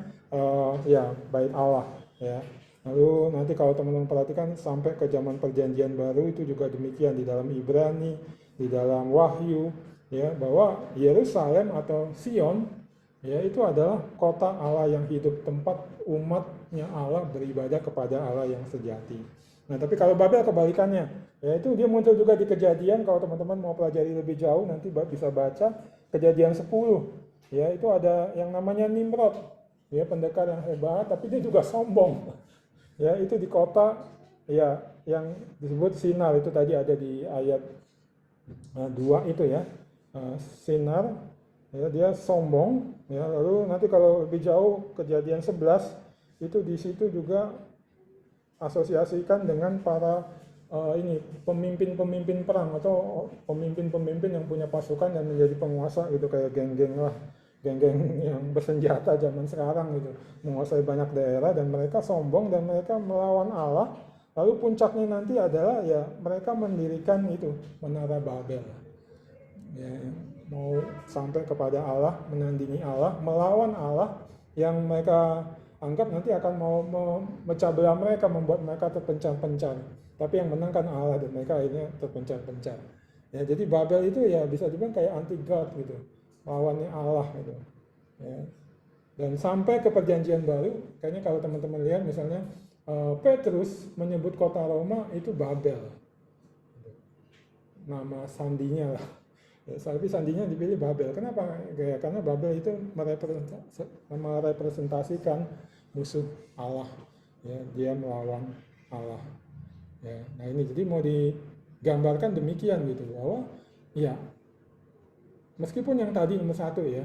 B: ya bait Allah ya. Lalu nanti kalau teman-teman perhatikan sampai ke zaman Perjanjian Baru itu juga demikian di dalam Ibrani, di dalam Wahyu ya bahwa Yerusalem atau Sion ya itu adalah kota Allah yang hidup, tempat umatnya Allah beribadah kepada Allah yang sejati. Nah, tapi kalau Babel kebalikannya, yaitu dia muncul juga di Kejadian. Kalau teman-teman mau pelajari lebih jauh nanti bisa baca Kejadian 10. Ya, itu ada yang namanya Nimrod. Ya, pendekar yang hebat tapi dia juga sombong. Ya, itu di kota ya yang disebut Sinar, itu tadi ada di ayat 2 itu ya. Sinar ya, dia sombong ya. Lalu nanti kalau lebih jauh Kejadian 11 itu di situ juga asosiasikan dengan para ini pemimpin-pemimpin perang atau pemimpin-pemimpin yang punya pasukan dan menjadi penguasa gitu, kayak geng-geng lah, geng-geng yang bersenjata zaman sekarang gitu, menguasai banyak daerah dan mereka sombong dan mereka melawan Allah. Lalu puncaknya nanti adalah ya mereka mendirikan itu menara Babel. Ya, mau sampai kepada Allah, menandingi Allah, melawan Allah yang mereka anggap nanti akan mau memecah belah mereka, membuat mereka terpencar-pencar. Tapi yang menang kan Allah dan mereka akhirnya terpencar-pencar. Ya, jadi Babel itu ya bisa dibilang kayak anti-God gitu, lawannya Allah gitu. Ya. Dan sampai ke Perjanjian Baru, kayaknya kalau teman-teman lihat misalnya Petrus menyebut kota Roma itu Babel, nama sandinya lah. Ya, tapi sandinya dipilih Babel. Kenapa? Ya, karena Babel itu merepresentasikan musuh Allah. Ya, dia melawan Allah. Ya, nah ini jadi mau digambarkan demikian gitu bahwa ya meskipun yang tadi nomor 1 ya,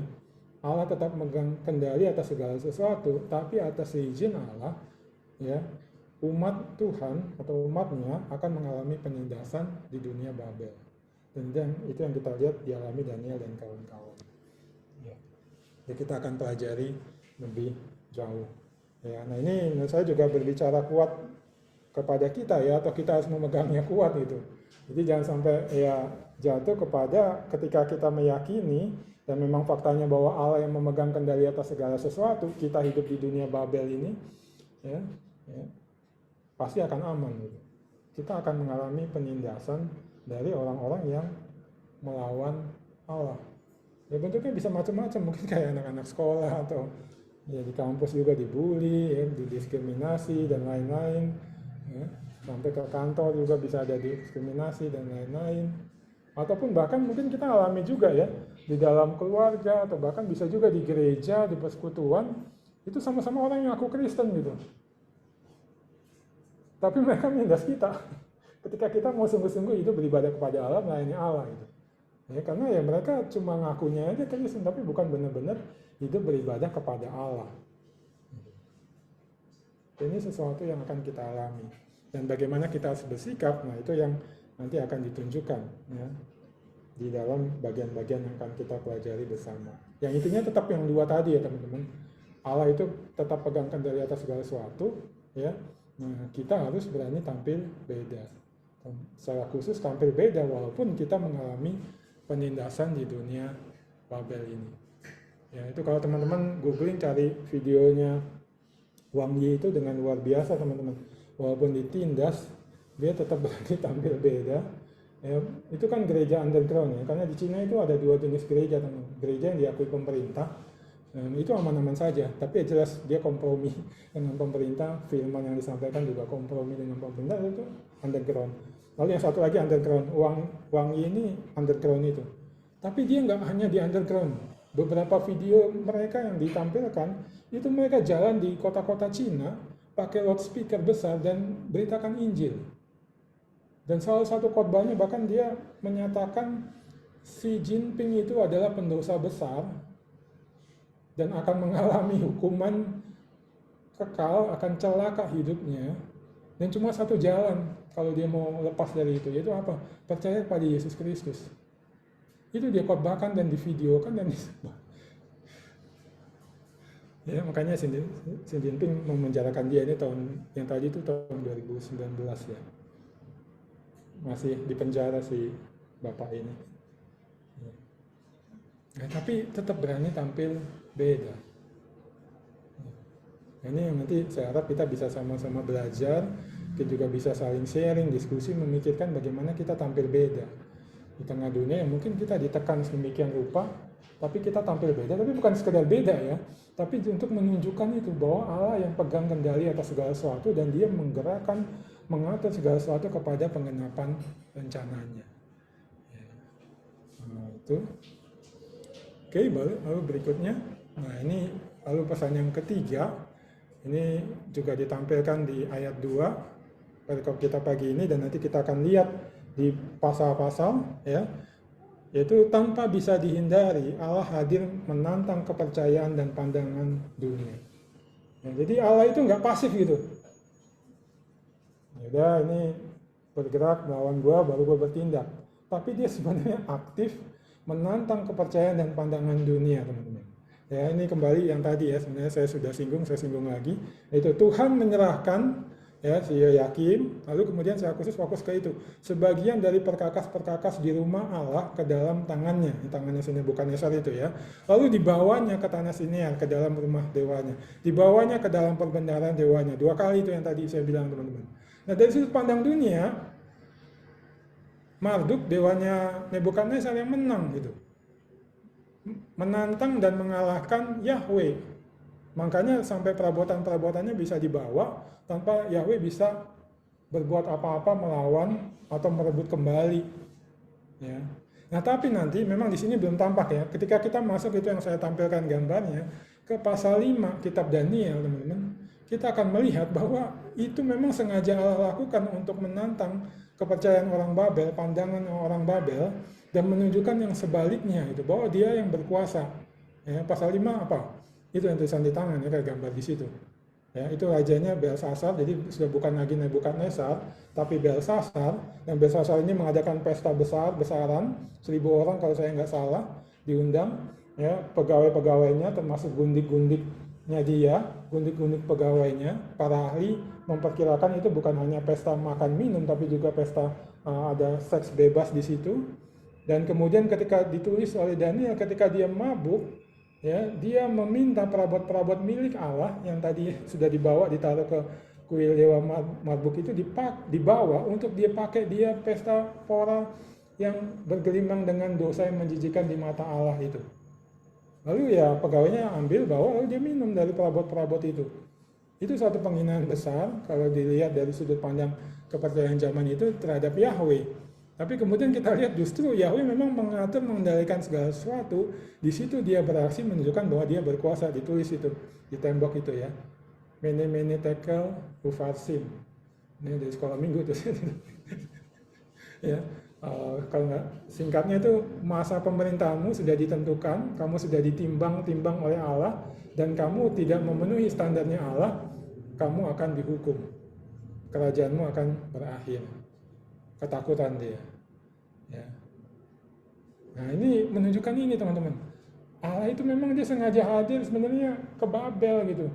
B: Allah tetap megang kendali atas segala sesuatu, tapi atas izin Allah ya umat Tuhan atau umatnya akan mengalami penindasan di dunia Babel. Dan itu yang kita lihat dialami Daniel dan kawan-kawan. Ya. Jadi kita akan pelajari lebih jauh. Ya, nah ini menurut saya juga berbicara kuat kepada kita ya, atau kita harus memegangnya kuat gitu. Jadi jangan sampai ya jatuh kepada ketika kita meyakini dan memang faktanya bahwa Allah yang memegang kendali atas segala sesuatu, kita hidup di dunia Babel ini, ya pasti akan aman gitu. Kita akan mengalami penindasan dari orang-orang yang melawan Allah. Ya bentuknya bisa macam-macam, mungkin kayak anak-anak sekolah atau ya di kampus juga dibully, ya, didiskriminasi dan lain-lain. Ya. Sampai ke kantor juga bisa ada diskriminasi dan lain-lain. Ataupun bahkan mungkin kita alami juga ya di dalam keluarga atau bahkan bisa juga di gereja, di persekutuan, itu sama-sama orang yang ngaku Kristen gitu. Tapi mereka menindas kita. Ketika kita mau sungguh-sungguh hidup beribadah kepada Allah, melayani Allah gitu. Ya, karena ya mereka cuma ngakunya aja Kristen, tapi bukan benar-benar hidup beribadah kepada Allah. Ini sesuatu yang akan kita alami. Dan bagaimana kita harus bersikap, nah itu yang nanti akan ditunjukkan ya, di dalam bagian-bagian yang akan kita pelajari bersama. Yang intinya tetap yang dua tadi ya teman-teman. Allah itu tetap pegang kendali atas segala sesuatu ya. Nah, kita harus berani tampil beda. Secara khusus tampil beda walaupun kita mengalami penindasan di dunia Babel ini. Ya, itu kalau teman-teman googling cari videonya Wang Yi itu dengan luar biasa teman-teman. Walaupun ditindas, dia tetap berani tampil beda. Ya, itu kan gereja underground ya, karena di Cina itu ada dua jenis gereja teman. Gereja yang diakui pemerintah, itu aman-aman saja, tapi jelas dia kompromi dengan pemerintah, firman yang disampaikan juga kompromi dengan pemerintah, itu underground. Lalu yang satu lagi underground, Wang Yi ini underground itu. Tapi dia nggak hanya di underground. Beberapa video mereka yang ditampilkan, itu mereka jalan di kota-kota Cina, pakai loudspeaker besar dan beritakan Injil. Dan salah satu khotbahnya bahkan dia menyatakan Xi Jinping itu adalah pendosa besar dan akan mengalami hukuman kekal, akan celaka hidupnya. Dan cuma satu jalan kalau dia mau lepas dari itu, yaitu apa? Percaya pada Yesus Kristus. Itu dia khotbahkan dan divideokan dan disebar. Ya, makanya Xi Jinping memenjarakan dia ini tahun yang tadi itu tahun 2019 ya. Masih di penjara si bapak ini. Ya. Nah, tapi tetap berani tampil beda. Ya. Ini yang nanti saya harap kita bisa sama-sama belajar, kita juga bisa saling sharing, diskusi, memikirkan bagaimana kita tampil beda. Di tengah dunia yang mungkin kita ditekan sedemikian rupa, tapi kita tampil beda, tapi bukan sekedar beda ya, tapi untuk menunjukkan itu bahwa Allah yang pegang kendali atas segala sesuatu dan dia menggerakkan, mengatur segala sesuatu kepada penggenapan rencananya. Ya. Nah, itu. Oke, lalu berikutnya, nah ini lalu pesan yang ketiga, ini juga ditampilkan di ayat 2 perikop kita pagi ini, dan nanti kita akan lihat di pasal-pasal ya, yaitu tanpa bisa dihindari Allah hadir menantang kepercayaan dan pandangan dunia. Ya, jadi Allah itu nggak pasif gitu. Ya ini bergerak melawan gua baru gua bertindak. Tapi dia sebenarnya aktif menantang kepercayaan dan pandangan dunia, teman-teman. Ya ini kembali yang tadi ya, sebenarnya saya sudah saya singgung lagi, yaitu Tuhan menyerahkan ya si Yoyakim, lalu kemudian saya khusus fokus ke itu, sebagian dari perkakas-perkakas di rumah Allah ke dalam tangannya sini bukan Nebukadnezar itu ya, lalu dibawanya ke tanah Sinear, ke dalam rumah dewanya, dibawanya ke dalam perbendaharaan dewanya. 2 kali itu yang tadi saya bilang teman-teman. Nah dari sudut pandang dunia, Marduk dewanya Nebukadnezar yang menang gitu, menantang dan mengalahkan Yahweh. Makanya sampai perabotan-perabotannya bisa dibawa tanpa Yahweh bisa berbuat apa-apa melawan atau merebut kembali. Ya. Nah tapi nanti memang di sini belum tampak ya. Ketika kita masuk itu yang saya tampilkan gambarnya ke pasal 5 kitab Daniel, teman-teman, kita akan melihat bahwa itu memang sengaja Allah lakukan untuk menantang kepercayaan orang Babel, pandangan orang Babel, dan menunjukkan yang sebaliknya itu bahwa dia yang berkuasa. Ya, pasal 5 apa? Itu yang tulisan di tangan ya, kayak gambar di situ. Ya, itu rajanya Belsasar, jadi sudah bukan lagi Nebukadnezar, tapi Belsasar. Dan Belsasar ini mengadakan pesta besar-besaran, 1000 orang kalau saya nggak salah, diundang. Ya, pegawai-pegawainya termasuk gundik-gundiknya dia, gundik-gundik pegawainya, para ahli memperkirakan itu bukan hanya pesta makan minum, tapi juga pesta ada seks bebas di situ. Dan kemudian ketika ditulis oleh Daniel, ketika dia mabuk, ya, dia meminta perabot-perabot milik Allah yang tadi sudah dibawa, ditaruh ke kuil dewa mabuk itu dibawa untuk dia pakai, dia pesta pora yang bergelimang dengan dosa yang menjijikan di mata Allah itu. Lalu ya pegawainya ambil, bawa, lalu dia minum dari perabot-perabot itu. Itu suatu penghinaan besar kalau dilihat dari sudut pandang kepercayaan zaman itu terhadap Yahweh. Tapi kemudian kita lihat justru Yahweh memang mengatur, mengendalikan segala sesuatu. Di situ dia beraksi menunjukkan bahwa dia berkuasa. Ditulis itu di tembok itu ya. Mene tekel ufarsim. Ini dari sekolah minggu tuh. Ya, kalau nggak, singkatnya itu masa pemerintahanmu sudah ditentukan, kamu sudah ditimbang oleh Allah, dan kamu tidak memenuhi standarnya Allah, kamu akan dihukum, kerajaanmu akan berakhir. Ketakutan dia. Ya. Nah ini menunjukkan ini teman-teman. Allah itu memang dia sengaja hadir sebenarnya ke Babel gitu.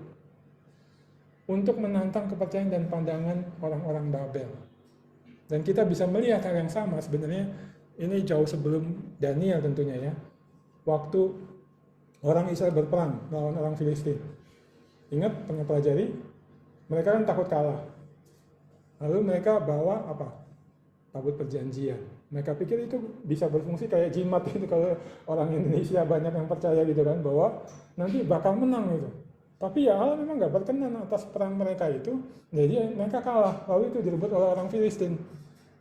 B: Untuk menantang kepercayaan dan pandangan orang-orang Babel. Dan kita bisa melihat hal yang sama sebenarnya ini jauh sebelum Daniel tentunya ya. Waktu orang Israel berperang melawan orang Filistin. Ingat pernah pelajari? Mereka kan takut kalah. Lalu mereka bawa apa? Tabut perjanjian. Mereka pikir itu bisa berfungsi kayak jimat itu kalau orang Indonesia banyak yang percaya gitu kan bahwa nanti bakal menang gitu. Tapi ya Allah memang nggak berkenan atas perang mereka itu, jadi mereka kalah. Lalu itu direbut oleh orang Filistin,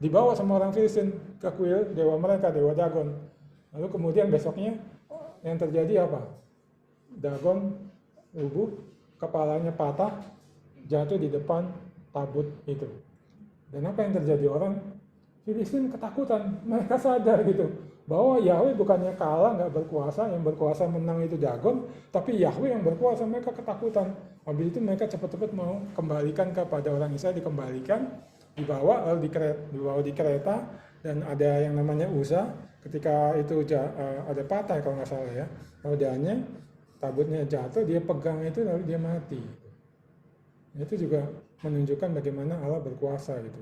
B: dibawa sama orang Filistin ke kuil dewa mereka, dewa Dagon. Lalu kemudian besoknya yang terjadi apa? Dagon rubuh, kepalanya patah, jatuh di depan tabut itu. Dan apa yang terjadi? Orang Filistin ketakutan, mereka sadar gitu bahwa Yahweh bukannya kalah, nggak berkuasa, yang berkuasa menang itu Dagon, tapi Yahweh yang berkuasa. Mereka ketakutan. Habis itu mereka cepat-cepat mau kembalikan kepada orang Israel, dikembalikan, dibawa di kereta, dan ada yang namanya Uza. Ketika itu ada patah kalau nggak salah ya, rodanya, tabutnya jatuh, dia pegang itu lalu dia mati. Itu juga menunjukkan bagaimana Allah berkuasa gitu.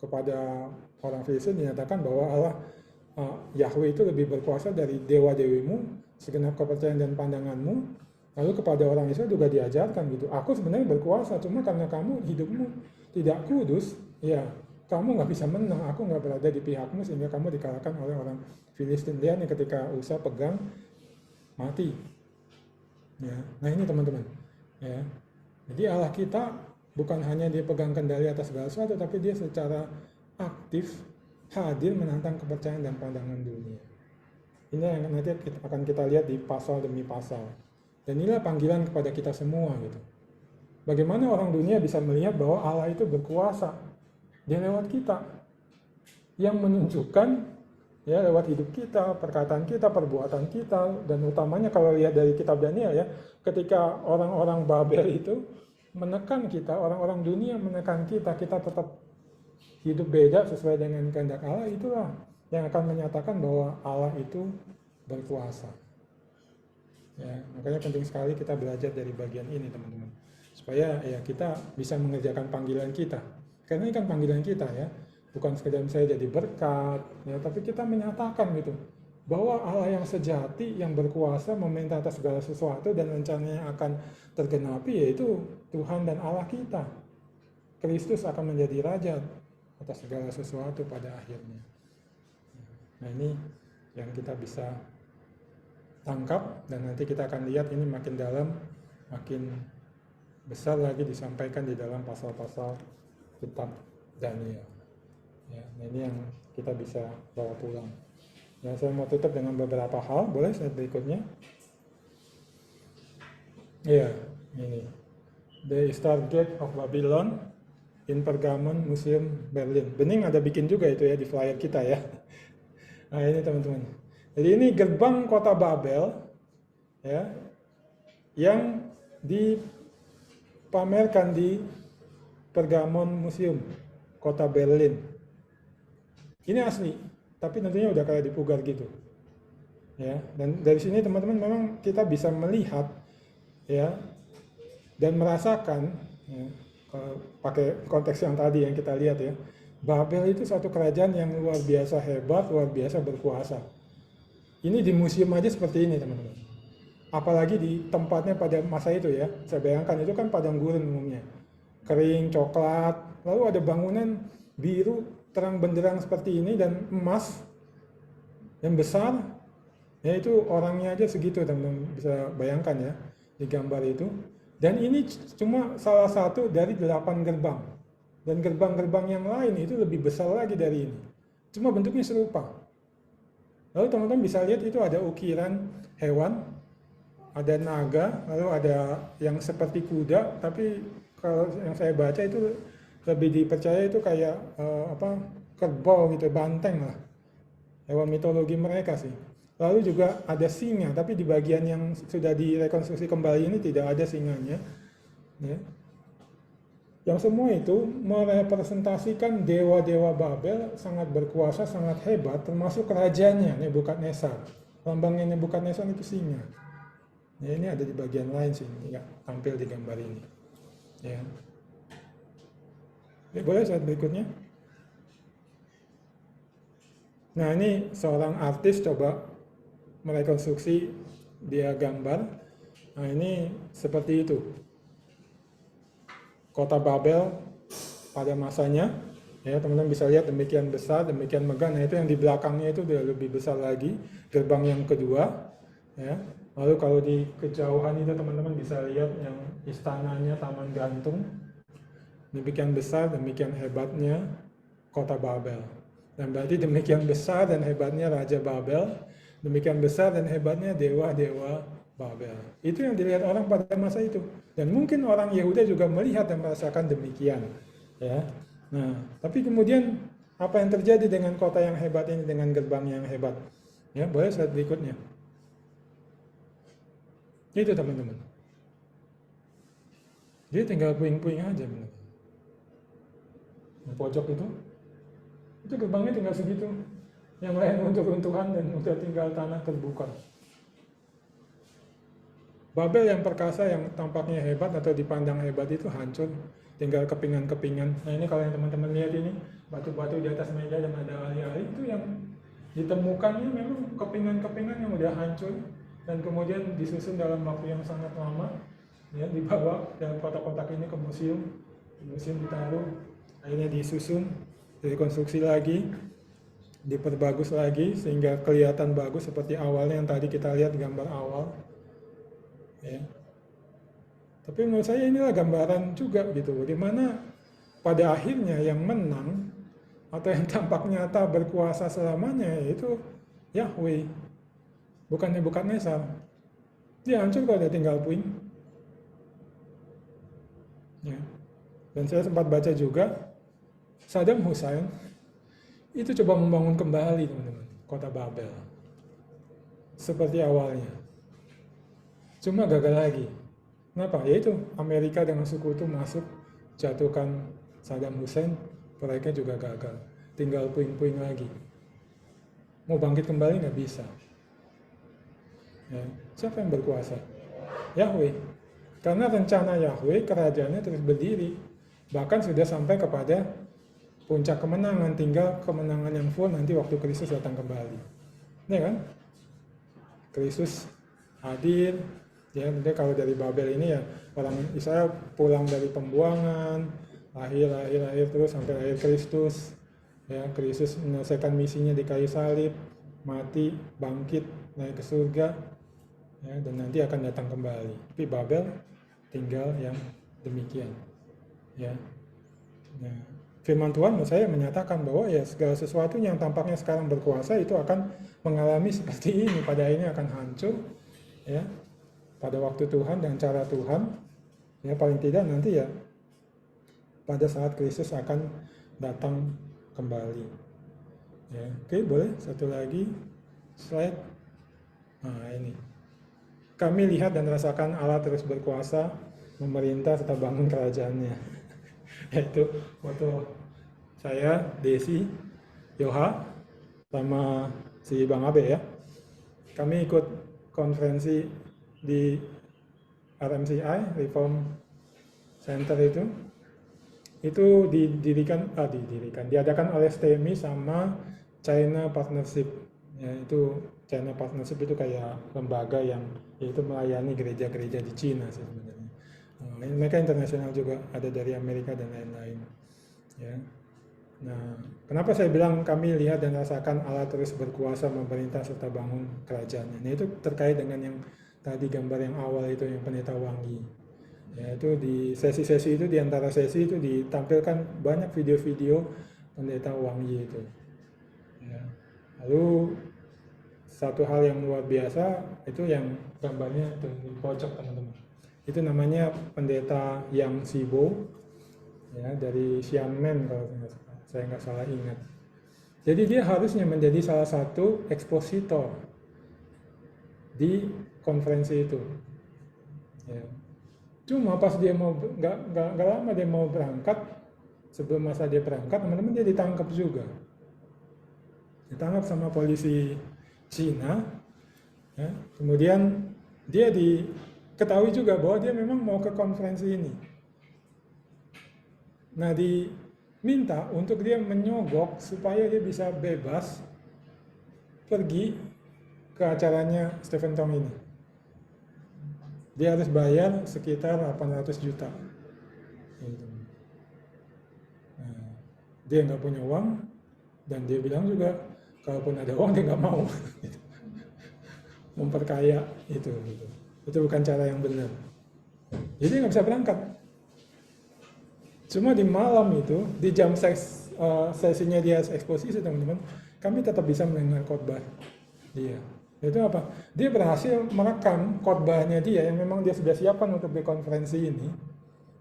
B: Kepada orang Filistin dinyatakan bahwa Allah Yahweh itu lebih berkuasa dari dewa-dewimu, segenap kepercayaan dan pandanganmu. Lalu kepada orang Israel juga diajarkan gitu, aku sebenarnya berkuasa, cuma karena kamu hidupmu tidak kudus, ya kamu nggak bisa menang, aku nggak berada di pihakmu sehingga kamu dikalahkan oleh orang Filistin. Lihat nih ketika Usa pegang, mati. Ya, nah ini teman-teman. Ya, jadi Allah kita bukan hanya dia pegang kendali atas segala sesuatu, tapi dia secara aktif hadir menantang kepercayaan dan pandangan dunia. Ini yang nanti akan kita lihat di pasal demi pasal. Dan inilah panggilan kepada kita semua gitu. Bagaimana orang dunia bisa melihat bahwa Allah itu berkuasa dia lewat kita, yang menunjukkan ya lewat hidup kita, perkataan kita, perbuatan kita, dan utamanya kalau lihat dari kitab Daniel ya, ketika orang-orang Babel itu menekan kita, orang-orang dunia menekan kita, kita tetap hidup beda sesuai dengan kehendak Allah, itulah yang akan menyatakan bahwa Allah itu berkuasa. Ya, makanya penting sekali kita belajar dari bagian ini teman-teman, supaya ya kita bisa mengerjakan panggilan kita. Karena ini kan panggilan kita ya, bukan sekedar saya jadi berkat, ya, tapi kita menyatakan gitu bahwa Allah yang sejati, yang berkuasa, memerintah atas segala sesuatu dan rencananya akan tergenapi, yaitu Tuhan dan Allah kita. Kristus akan menjadi Raja atas segala sesuatu pada akhirnya. Nah ini yang kita bisa tangkap, dan nanti kita akan lihat ini makin dalam, makin besar lagi disampaikan di dalam pasal-pasal kitab Daniel. Ya, nah ini yang kita bisa bawa pulang. Ya, saya mau tutup dengan beberapa hal, boleh slide berikutnya? Ya, ini. The Stargate of Babylon in Pergamon Museum Berlin. Bening ada bikin juga itu ya di flyer kita ya. Nah ini teman-teman. Jadi ini gerbang kota Babel ya, yang dipamerkan di Pergamon Museum kota Berlin. Ini asli, tapi tentunya udah kayak dipugar gitu. Ya, dan dari sini teman-teman memang kita bisa melihat ya dan merasakan ya, kalau pakai konteks yang tadi yang kita lihat ya, Babel itu satu kerajaan yang luar biasa hebat, luar biasa berkuasa. Ini di museum aja seperti ini teman-teman. Apalagi di tempatnya pada masa itu ya, saya bayangkan itu kan padang gurun umumnya, kering, coklat, lalu ada bangunan biru terang benderang seperti ini dan emas yang besar, ya itu orangnya aja segitu teman-teman, bisa bayangkan ya di gambar itu. Dan ini cuma salah satu dari 8 gerbang, dan gerbang-gerbang yang lain itu lebih besar lagi dari ini, cuma bentuknya serupa. Lalu teman-teman bisa lihat itu ada ukiran hewan, ada naga, lalu ada yang seperti kuda, tapi kalau yang saya baca itu lebih dipercaya itu kayak kerbau gitu, banteng lah, hewan mitologi mereka sih. Lalu juga ada singa, tapi di bagian yang sudah direkonstruksi kembali ini tidak ada singanya ya. Yang semua itu merepresentasikan dewa-dewa Babel sangat berkuasa, sangat hebat, termasuk kerajaannya Nebukadnezar. Lambangnya Nebukadnezar itu singa. Ya, ini ada di bagian lain sih, nggak tampil di gambar ini. Ya. Ya, boleh slide berikutnya. Nah, ini seorang artis coba merekonstruksi dia gambar. Nah, ini seperti itu. Kota Babel pada masanya, ya teman-teman bisa lihat demikian besar, demikian megah. Nah, itu yang di belakangnya itu udah lebih besar lagi, gerbang yang kedua, ya. Lalu kalau di kejauhan itu teman-teman bisa lihat yang istananya, taman gantung. Demikian besar, demikian hebatnya kota Babel. Dan berarti demikian besar dan hebatnya Raja Babel, demikian besar dan hebatnya dewa-dewa Babel. Itu yang dilihat orang pada masa itu. Dan mungkin orang Yehuda juga melihat dan merasakan demikian. Ya. Nah, tapi kemudian apa yang terjadi dengan kota yang hebat ini, dengan gerbang yang hebat? Ya, boleh slide berikutnya. Itu teman-teman. Dia tinggal puing-puing aja benar. Di pojok itu gerbangnya tinggal segitu. Yang lain runtuh-runtuhan dan udah tinggal tanah terbuka. Babel yang perkasa, yang tampaknya hebat atau dipandang hebat itu hancur, tinggal kepingan-kepingan. Nah, ini kalau yang teman-teman lihat ini, batu-batu di atas meja dan ada ali-ali, itu yang ditemukannya memang kepingan-kepingan yang udah hancur dan kemudian disusun dalam waktu yang sangat lama, ya, dibawa dalam kotak-kotak ini ke museum ditaruh, akhirnya disusun, direkonstruksi lagi, diperbagus lagi sehingga kelihatan bagus seperti awalnya yang tadi kita lihat gambar awal. Ya. Tapi menurut saya inilah gambaran juga gitu, bagaimana pada akhirnya yang menang atau yang tampak nyata berkuasa selamanya yaitu Yahweh, bukan Nebukadnezar. Dia hancur kalau dia tinggal puing. Ya. Dan saya sempat baca juga Saddam Hussein itu coba membangun kembali teman-teman kota Babel seperti awalnya. Cuma gagal lagi. Kenapa? Yaitu Amerika dengan sekutu masuk, jatuhkan Saddam Hussein, proyeknya juga gagal. Tinggal puing-puing lagi. Mau bangkit kembali nggak bisa. Ya. Siapa yang berkuasa? Yahweh. Karena rencana Yahweh, kerajaannya terus berdiri. Bahkan sudah sampai kepada puncak kemenangan, tinggal kemenangan yang full nanti waktu Kristus datang kembali. Ya kan? Kristus hadir. Ya, nanti kalau dari Babel ini ya orang Israel pulang dari pembuangan, lahir terus sampai lahir Kristus. Ya, Kristus menyelesaikan misinya di kayu salib, mati, bangkit, naik ke surga. Ya, dan nanti akan datang kembali. Tapi Babel tinggal yang demikian. Ya. Nah, firman Tuhan menurut saya menyatakan bahwa ya segala sesuatu yang tampaknya sekarang berkuasa itu akan mengalami seperti ini, pada akhirnya akan hancur. Ya. Pada waktu Tuhan dan cara Tuhan, ya paling tidak nanti ya pada saat Kristus akan datang kembali. Ya, oke, boleh satu lagi slide. Nah, ini. Kami lihat dan rasakan Allah terus berkuasa, memerintah serta bangun kerajaannya. Yaitu foto saya, Desi, Yoha, sama si Bang Abe ya. Kami ikut konferensi di RMCI, Reform Center itu diadakan oleh STMI sama China Partnership. Ya, itu China Partnership itu kayak lembaga yang yaitu melayani gereja-gereja di Cina sih sebenarnya. Mereka internasional juga, ada dari Amerika dan lain-lain. Ya. Nah, kenapa saya bilang kami lihat dan rasakan Allah terus berkuasa, memerintah serta bangun kerajaannya. Nah, itu terkait dengan yang tadi gambar yang awal itu, yang pendeta wangi. Ya, itu di sesi-sesi itu, di antara sesi itu ditampilkan banyak video-video pendeta wangi itu. Ya. Lalu satu hal yang luar biasa itu yang gambarnya itu di pojok teman-teman. Itu namanya pendeta Yang Sibo, ya, dari Xiamen kalau saya nggak salah ingat. Jadi dia harusnya menjadi salah satu ekspositor di konferensi itu. Ya. Cuma pas dia mau nggak lama dia mau berangkat, sebelum masa dia berangkat, teman-teman dia ditangkap juga. Ditangkap sama polisi Cina. Ya. Kemudian dia diketahui juga bahwa dia memang mau ke konferensi ini. Nah, diminta untuk dia menyogok supaya dia bisa bebas pergi ke acaranya Stephen Tong ini. Dia harus bayar sekitar 800 juta. Nah, dia nggak punya uang, dan dia bilang juga, kalaupun ada uang dia nggak mau. Memperkaya itu. Itu bukan cara yang benar. Jadi nggak bisa berangkat. Cuma di malam itu, di jam sesinya dia eksposisi, teman-teman, kami tetap bisa mendengar khotbah dia. Itu apa? Dia berhasil merekam khotbahnya dia yang memang dia sudah siapkan untuk di konferensi ini,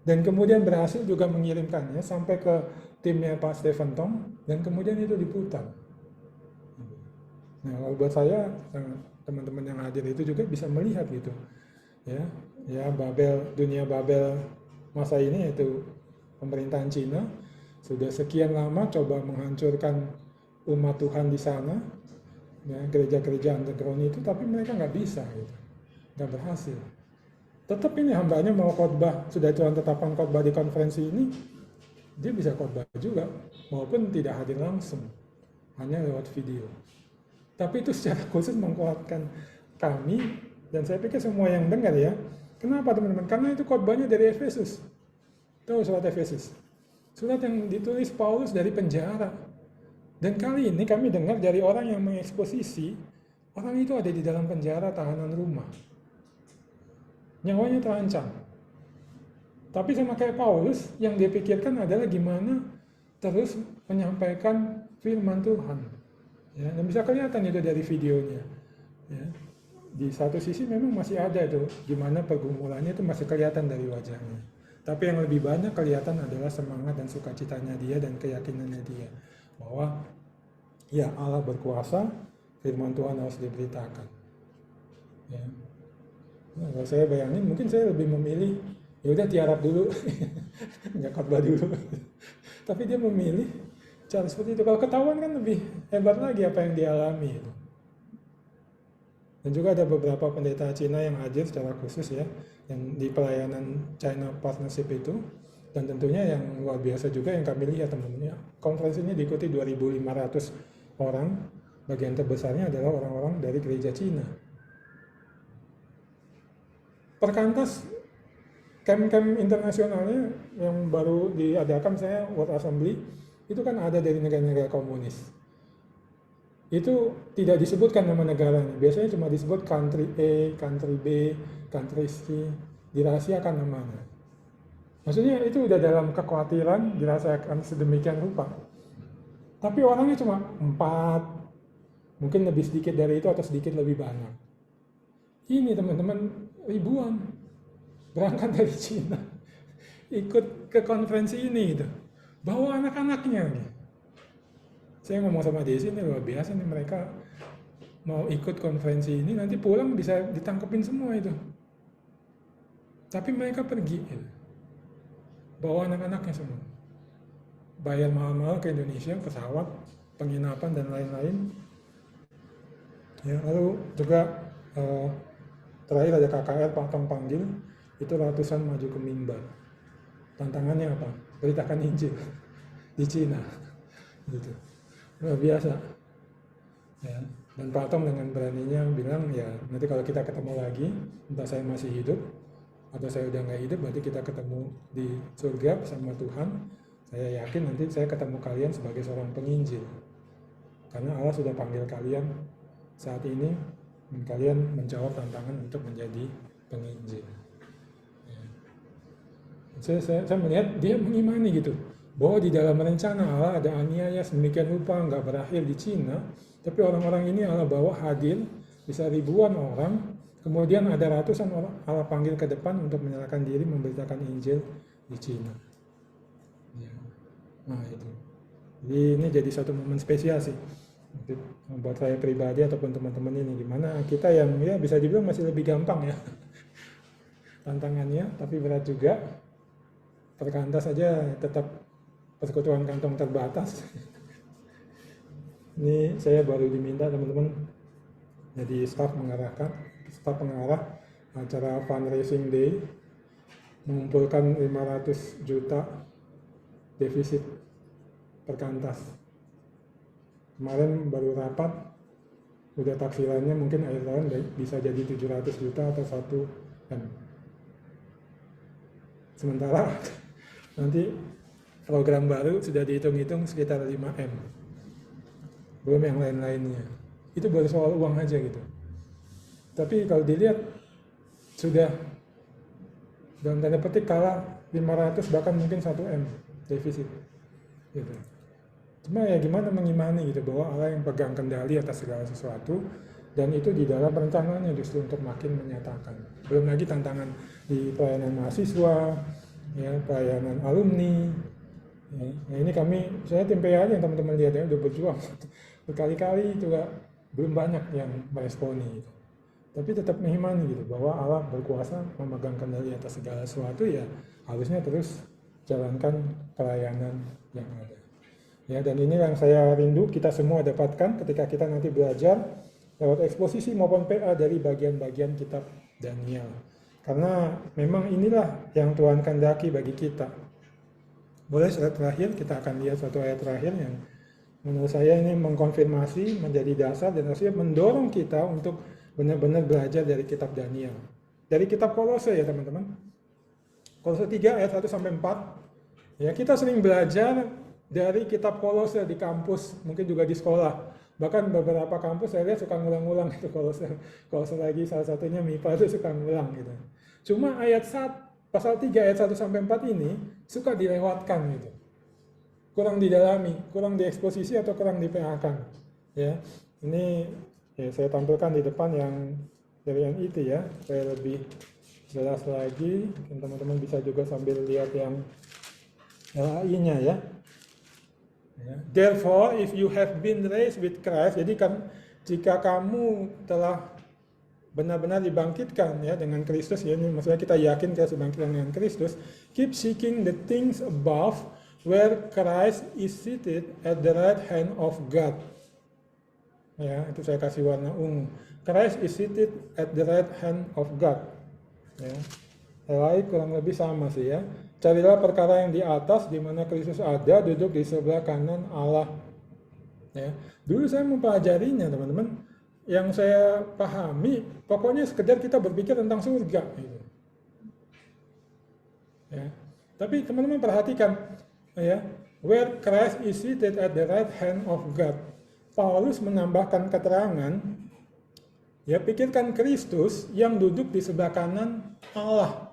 B: dan kemudian berhasil juga mengirimkannya sampai ke timnya Pak Stephen Tong, dan kemudian itu diputar. Nah, kalau buat saya, teman-teman yang hadir itu juga bisa melihat gitu, ya dunia Babel masa ini, yaitu pemerintahan Cina sudah sekian lama coba menghancurkan umat Tuhan di sana, ya, gereja-gereja underground itu, tapi mereka nggak bisa, gitu, nggak berhasil. Tetap ini hambanya mau khotbah, sudah Tuhan tetapkan khotbah di konferensi ini, dia bisa khotbah juga, walaupun tidak hadir langsung, hanya lewat video. Tapi itu secara khusus menguatkan kami, dan saya pikir semua yang dengar ya. Kenapa teman-teman? Karena itu khotbahnya dari Efesus. Tahu surat Efesus? Surat yang ditulis Paulus dari penjara. Dan kali ini kami dengar dari orang yang mengeksposisi, orang itu ada di dalam penjara tahanan rumah. Nyawanya terancam. Tapi sama kayak Paulus, yang dia pikirkan adalah gimana terus menyampaikan firman Tuhan. Ya, dan bisa kelihatan itu dari videonya. Ya. Di satu sisi memang masih ada itu, gimana pergumulannya itu masih kelihatan dari wajahnya. Tapi yang lebih banyak kelihatan adalah semangat dan sukacitanya dia dan keyakinannya dia. Bahwa ya Allah berkuasa, firman Tuhan harus diberitakan. Ya. Nah, kalau saya bayangin, mungkin saya lebih memilih, ya udah tiarap dulu, nggak khotbah dulu. Tapi dia memilih cara seperti itu. Kalau ketahuan kan lebih hebat lagi apa yang dialami itu. Dan juga ada beberapa pendeta Cina yang hadir secara khusus ya, yang di pelayanan China Partnership itu. Dan tentunya yang luar biasa juga yang kami lihat teman-teman, konferensi ini diikuti 2.500 orang, bagian terbesarnya adalah orang-orang dari gereja Cina. Perkantas camp-camp internasionalnya yang baru diadakan, saya World Assembly, itu kan ada dari negara-negara komunis. Itu tidak disebutkan nama negaranya, biasanya cuma disebut country A, country B, country C, dirahasiakan namanya. Maksudnya itu udah dalam kekhawatiran dirahasiakan sedemikian rupa. Tapi orangnya cuma 4, mungkin lebih sedikit dari itu atau sedikit lebih banyak. Ini teman-teman ribuan berangkat dari Cina, ikut ke konferensi ini gitu. Bawa anak-anaknya nih. Saya ngomong sama Desi, ini luar biasa nih, mereka mau ikut konferensi ini, nanti pulang bisa ditangkepin semua itu. Tapi mereka pergi gitu. Bawa anak-anaknya semua. Bayar mahal-mahal ke Indonesia, pesawat, penginapan dan lain-lain. Ya, lalu juga terakhir ada KKR Pak Tong panggil, itu ratusan maju ke mimbar. Tantangannya apa? Beritakan Injil di Cina, gitu. Luar biasa. Ya. Dan Pak Tom dengan beraninya bilang, ya nanti kalau kita ketemu lagi, entah saya masih hidup atau saya udah nggak hidup, berarti kita ketemu di surga bersama Tuhan. Saya yakin nanti saya ketemu kalian sebagai seorang penginjil, karena Allah sudah panggil kalian saat ini, dan kalian menjawab tantangan untuk menjadi penginjil. Saya melihat dia mengimani gitu, bahwa di dalam rencana Allah ada aniaya sedemikian rupa nggak berakhir di Cina, tapi orang-orang ini Allah bawa hadir, bisa ribuan orang, kemudian ada ratusan orang Allah panggil ke depan untuk menyerahkan diri memberitakan Injil di Cina. Ya. Nah itu, jadi ini jadi satu momen spesial sih buat saya pribadi ataupun teman-teman ini, dimana kita yang ya bisa dibilang masih lebih gampang ya tantangannya, tapi berat juga. Perkantas saja tetap persekutuan kantong terbatas. Ini saya baru diminta teman-teman jadi staf pengarah acara fundraising day, mengumpulkan 500 juta defisit perkantas. Kemarin baru rapat, udah taksirannya mungkin akhir tahun bisa jadi 700 juta atau 1 M. Sementara nanti program baru sudah dihitung-hitung sekitar 5 M. Belum yang lain-lainnya. Itu baru soal uang aja gitu. Tapi kalau dilihat sudah dalam tanda petik kalah 500 bahkan mungkin 1 M defisit. Gitu. Cuma ya gimana mengimani gitu bahwa Allah yang pegang kendali atas segala sesuatu, dan itu di dalam perencanaannya justru untuk makin menyatakan. Belum lagi tantangan di pelayanan mahasiswa, ya, pelayanan alumni. Ya, nah ini saya tim PA yang teman-teman lihat ya udah berjuang berkali-kali juga belum banyak yang meresponi gitu. Tapi tetap mengimani gitu bahwa Allah berkuasa memegang kendali atas segala sesuatu, ya harusnya terus jalankan pelayanan yang ada. Ya, dan ini yang saya rindu kita semua dapatkan ketika kita nanti belajar lewat eksposisi maupun PA dari bagian-bagian kitab Daniel. Karena memang inilah yang Tuhan kehendaki bagi kita. Boleh slide terakhir, kita akan lihat satu ayat terakhir yang menurut saya ini mengkonfirmasi, menjadi dasar dan harusnya mendorong kita untuk benar-benar belajar dari kitab Daniel. Dari kitab Kolose ya teman-teman. Kolose 3 ayat 1-4. Ya, kita sering belajar dari kitab Kolose di kampus, mungkin juga di sekolah. Bahkan beberapa kampus saya lihat suka ngulang-ngulang itu Kolose lagi, salah satunya MIPA itu suka ngulang gitu. Cuma pasal 3 ayat 1-4 ini suka dilewatkan gitu. Kurang didalami, kurang dieksposisi atau kurang diPA-kan. Ya. Ini ya, saya tampilkan di depan yang dari NIT ya, supaya lebih jelas lagi. Teman-teman bisa juga sambil lihat yang LAI-nya ya. Therefore, if you have been raised with Christ, jadi jika kamu telah benar-benar dibangkitkan ya dengan Kristus, ya ini maksudnya kita yakin kita dibangkitkan dengan Kristus, keep seeking the things above where Christ is seated at the right hand of God. Ya, itu saya kasih warna ungu. Christ is seated at the right hand of God. Ya. Lain kurang lebih sama sih ya. Carilah perkara yang di atas, di mana Kristus ada, duduk di sebelah kanan Allah. Ya. Dulu saya mempelajarinya teman-teman. Yang saya pahami, pokoknya sekedar kita berpikir tentang surga. Gitu. Ya. Tapi teman-teman perhatikan, ya, where Christ is seated at the right hand of God. Paulus menambahkan keterangan, ya pikirkan Kristus yang duduk di sebelah kanan Allah.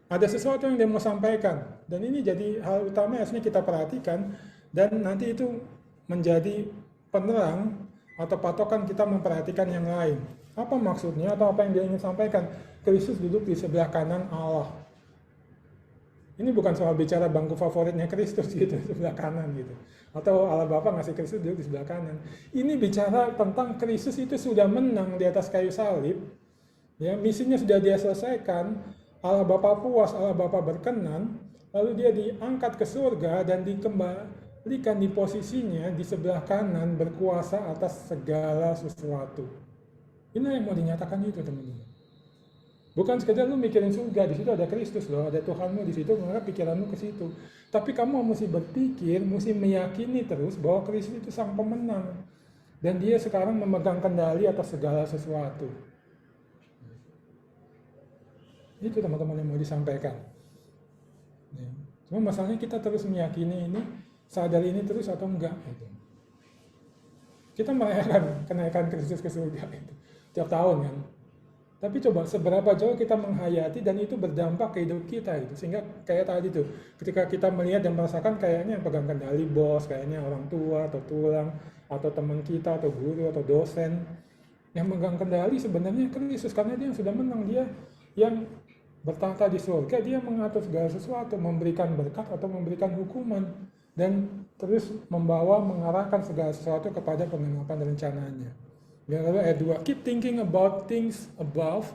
B: Ada sesuatu yang dia mau sampaikan, dan ini jadi hal utama yang harusnya kita perhatikan, dan nanti itu menjadi penerang atau patokan kita memperhatikan yang lain. Apa maksudnya atau apa yang dia ingin sampaikan? Kristus duduk di sebelah kanan Allah. Ini bukan soal bicara bangku favoritnya Kristus gitu, sebelah kanan gitu. Atau Allah Bapa ngasih Kristus duduk di sebelah kanan. Ini bicara tentang Kristus itu sudah menang di atas kayu salib. Ya, misinya sudah dia selesaikan. Allah Bapa puas, Allah Bapa berkenan, lalu dia diangkat ke surga dan dikembalikan di posisinya di sebelah kanan berkuasa atas segala sesuatu. Ini yang mau dinyatakan itu teman-teman. Bukan sekedar lu mikirin surga, di situ ada Kristus loh, ada Tuhanmu di situ, maka pikiranmu ke situ. Tapi kamu mesti berpikir, mesti meyakini terus bahwa Kristus itu sang pemenang. Dan dia sekarang memegang kendali atas segala sesuatu. Itu teman-teman yang mau disampaikan. Ya. Cuma masalahnya kita terus meyakini ini, sadar ini terus atau enggak. Gitu. Kita merayakan kenaikan Kristus ke surga itu tiap tahun kan. Tapi coba seberapa jauh kita menghayati dan itu berdampak ke hidup kita itu. Sehingga kayak tadi tuh, ketika kita melihat dan merasakan kayaknya yang pegang kendali bos, kayaknya orang tua atau tulang, atau teman kita atau guru atau dosen. Yang megang kendali sebenarnya Kristus, karena dia yang sudah menang, dia yang bertahta di surga, dia mengatur segala sesuatu, memberikan berkat atau memberikan hukuman, dan terus mengarahkan segala sesuatu kepada penggenapan rencananya. Dan lalu ayat 2, keep thinking about things above,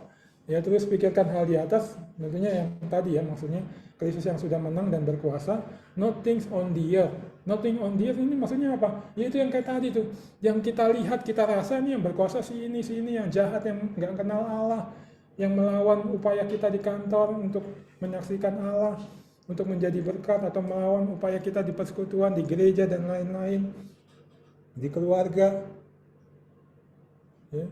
B: Ya, terus pikirkan hal di atas, tentunya yang tadi ya, maksudnya Kristus yang sudah menang dan berkuasa, not things on the earth. Nothing on the earth ini maksudnya apa? Ya itu yang kayak tadi tuh, yang kita lihat, kita rasa nih yang berkuasa si ini, yang jahat, yang nggak kenal Allah, yang melawan upaya kita di kantor untuk menyaksikan Allah, untuk menjadi berkat, atau melawan upaya kita di persekutuan, di gereja, dan lain-lain, di keluarga. Ya.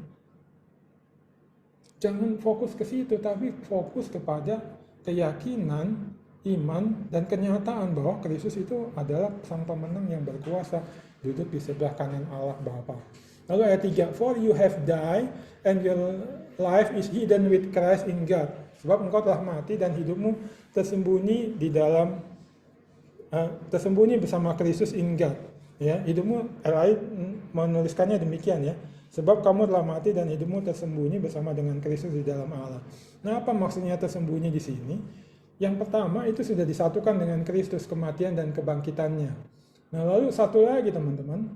B: Jangan fokus ke situ, tapi fokus kepada keyakinan, iman, dan kenyataan bahwa Kristus itu adalah sang pemenang yang berkuasa, duduk di sebelah kanan Allah Bapa. Lalu ayat 3, for you have died and your life is hidden with Christ in God. Sebab engkau telah mati dan hidupmu tersembunyi di dalam tersembunyi bersama Kristus in God. Ya, hidupmu, LAI menuliskannya demikian ya. Sebab kamu telah mati dan hidupmu tersembunyi bersama dengan Kristus di dalam Allah. Nah, apa maksudnya tersembunyi di sini? Yang pertama, itu sudah disatukan dengan Kristus, kematian dan kebangkitannya. Nah, lalu satu lagi teman-teman,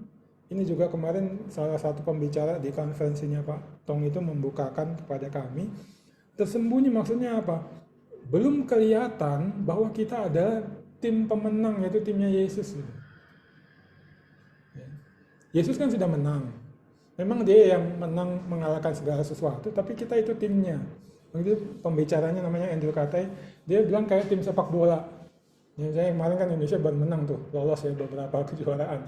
B: ini juga kemarin salah satu pembicara di konferensinya Pak Tong itu membukakan kepada kami, tersembunyi maksudnya apa? Belum kelihatan bahwa kita ada tim pemenang, yaitu timnya Yesus. Yesus kan sudah menang. Memang dia yang menang mengalahkan segala sesuatu, tapi kita itu timnya. Begitu pembicaranya namanya Andrew Katay, dia bilang kayak tim sepak bola. Ya, saya kemarin kan Indonesia baru menang tuh, lolos ya beberapa kejuaraan.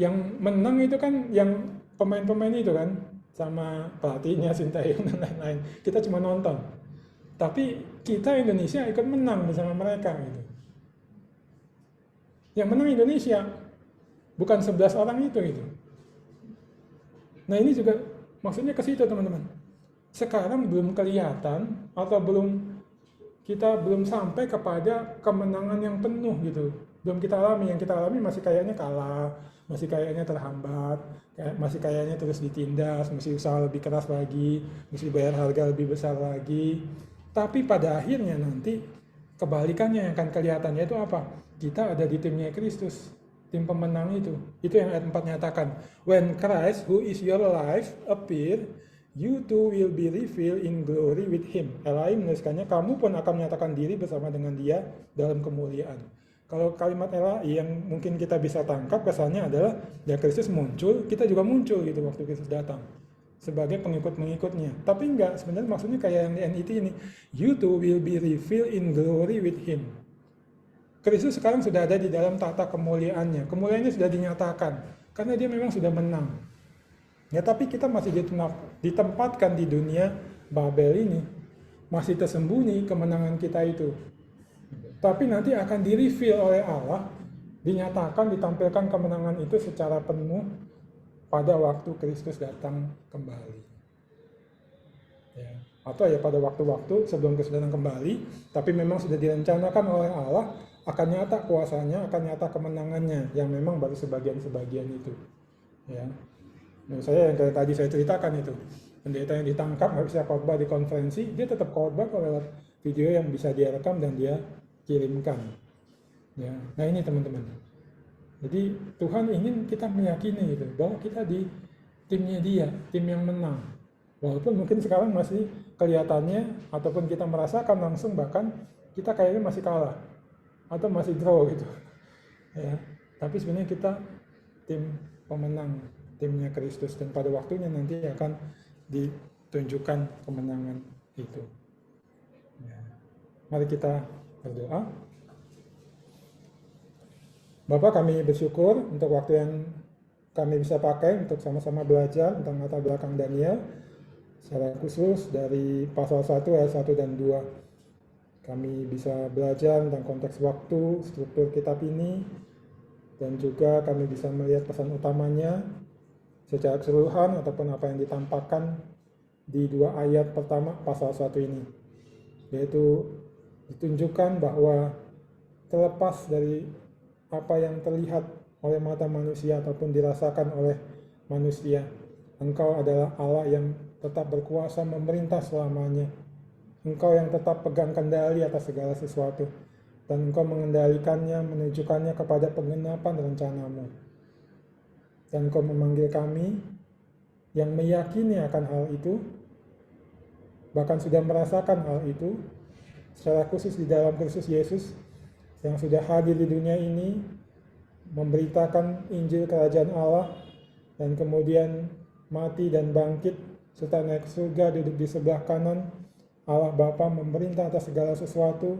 B: Yang menang itu kan yang pemain-pemain itu kan, sama pelatihnya, Sintayong dan lain-lain. Kita cuma nonton. Tapi kita Indonesia ikut menang bersama mereka gitu. Yang menang Indonesia, bukan 11 orang itu gitu. Nah ini juga maksudnya ke situ teman-teman. Sekarang belum kelihatan atau kita belum sampai kepada kemenangan yang penuh gitu. Belum kita alami, yang kita alami masih kayaknya kalah, masih kayaknya terhambat, masih kayaknya terus ditindas, mesti usaha lebih keras lagi, mesti bayar harga lebih besar lagi. Tapi pada akhirnya nanti kebalikannya yang akan kelihatan, yaitu apa? Kita ada di timnya Kristus. Tim pemenang itu yang ayat 4 nyatakan, when Christ who is your life appear, you too will be revealed in glory with him. LAI menuliskannya, kamu pun akan menyatakan diri bersama dengan dia dalam kemuliaan. Kalau kalimat LAI yang mungkin kita bisa tangkap kesannya adalah, ya Kristus muncul, kita juga muncul gitu waktu Kristus datang sebagai pengikut-pengikutnya. Tapi enggak, sebenarnya maksudnya kayak yang di NIT ini, you too will be revealed in glory with him. Kristus sekarang sudah ada di dalam tata kemuliaannya. Kemuliaannya sudah dinyatakan karena dia memang sudah menang. Ya, tapi kita masih ditempatkan di dunia Babel ini, masih tersembunyi kemenangan kita itu. Tapi nanti akan di-reveal oleh Allah, dinyatakan, ditampilkan kemenangan itu secara penuh pada waktu Kristus datang kembali. Ya. Atau ya pada waktu-waktu sebelum Kristus datang kembali, tapi memang sudah direncanakan oleh Allah, akan nyata kuasanya, akan nyata kemenangannya, yang memang baru sebagian-sebagian itu. Ya. Menurut saya yang kayak tadi saya ceritakan itu, pendeta yang ditangkap nggak bisa khotbah di konferensi, dia tetap khotbah lewat video yang bisa dia rekam dan dia kirimkan. Ya. Nah ini teman-teman. Jadi Tuhan ingin kita meyakini gitu, bahwa kita di timnya dia, tim yang menang. Walaupun mungkin sekarang masih kelihatannya, ataupun kita merasakan langsung bahkan kita kayaknya masih kalah atau masih draw gitu. Ya. Tapi sebenarnya kita tim pemenang, timnya Kristus, dan pada waktunya nanti akan ditunjukkan kemenangan itu. Ya. Mari kita berdoa. Bapak, kami bersyukur untuk waktu yang kami bisa pakai untuk sama-sama belajar tentang latar belakang Daniel, secara khusus dari pasal 1 ayat 1 dan 2. Kami bisa belajar tentang konteks waktu, struktur kitab ini, dan juga kami bisa melihat pesan utamanya secara keseluruhan ataupun apa yang ditampakkan di 2 ayat pertama pasal 1 ini. Yaitu ditunjukkan bahwa terlepas dari apa yang terlihat oleh mata manusia ataupun dirasakan oleh manusia, Engkau adalah Allah yang tetap berkuasa memerintah selamanya. Engkau yang tetap pegang kendali atas segala sesuatu, dan Engkau mengendalikannya, menunjukkannya kepada penggenapan rencanamu. Dan Engkau memanggil kami yang meyakini akan hal itu bahkan sudah merasakan hal itu, secara khusus di dalam Kristus Yesus yang sudah hadir di dunia ini, memberitakan Injil Kerajaan Allah, dan kemudian mati dan bangkit, serta naik ke surga, duduk di sebelah kanan Allah Bapa memerintah atas segala sesuatu.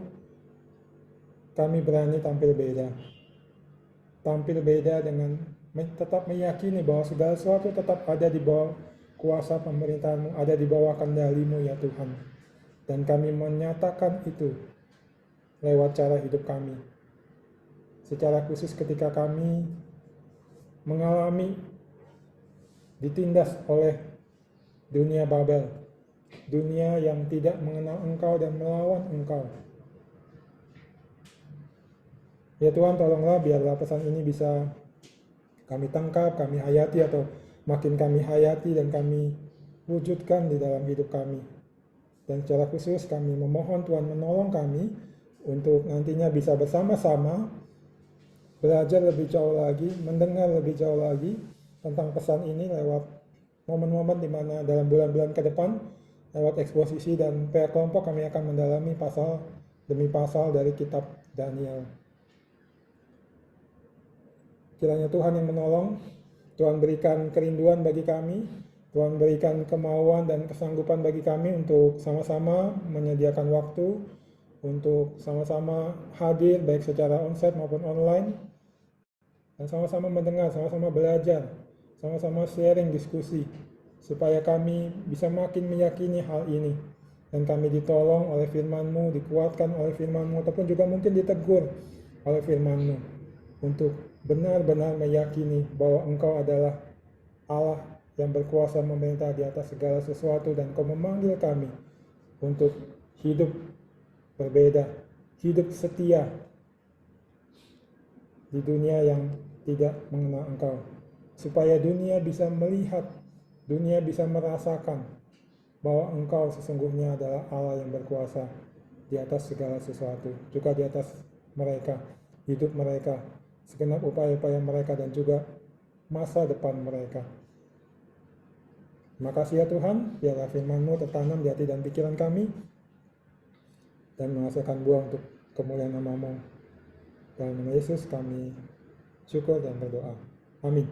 B: Kami berani tampil beda. Tampil beda dengan tetap meyakini bahwa segala sesuatu tetap ada di bawah kuasa pemerintahan-Mu, ada di bawah kendali-Mu ya Tuhan. Dan kami menyatakan itu lewat cara hidup kami. Secara khusus ketika kami mengalami ditindas oleh dunia Babel, dunia yang tidak mengenal Engkau dan melawan Engkau. Ya Tuhan, tolonglah biarlah pesan ini bisa kami tangkap, kami hayati, atau makin kami hayati dan kami wujudkan di dalam hidup kami. Dan secara khusus kami memohon Tuhan menolong kami untuk nantinya bisa bersama-sama belajar lebih jauh lagi, mendengar lebih jauh lagi tentang pesan ini lewat momen-momen di mana dalam bulan-bulan ke depan, lewat eksposisi dan PR kelompok kami akan mendalami pasal demi pasal dari kitab Daniel. Kiranya Tuhan yang menolong, Tuhan berikan kerinduan bagi kami, Tuhan berikan kemauan dan kesanggupan bagi kami untuk sama-sama menyediakan waktu, untuk sama-sama hadir baik secara onsite maupun online, dan sama-sama mendengar, sama-sama belajar, sama-sama sharing diskusi, supaya kami bisa makin meyakini hal ini, dan kami ditolong oleh firman-Mu, dikuatkan oleh firman-Mu, ataupun juga mungkin ditegur oleh firman-Mu, untuk benar-benar meyakini bahwa Engkau adalah Allah yang berkuasa memerintah di atas segala sesuatu, dan Engkau memanggil kami untuk hidup berbeda, hidup setia di dunia yang tidak mengenal Engkau, supaya dunia bisa melihat, dunia bisa merasakan bahwa Engkau sesungguhnya adalah Allah yang berkuasa di atas segala sesuatu, juga di atas mereka, hidup mereka, segenap upaya-upaya mereka, dan juga masa depan mereka. Terima kasih ya Tuhan, biarlah firman-Mu tertanam di hati dan pikiran kami, dan menghasilkan buah untuk kemuliaan nama-Mu. Dalam nama Yesus kami syukur dan berdoa. Amin.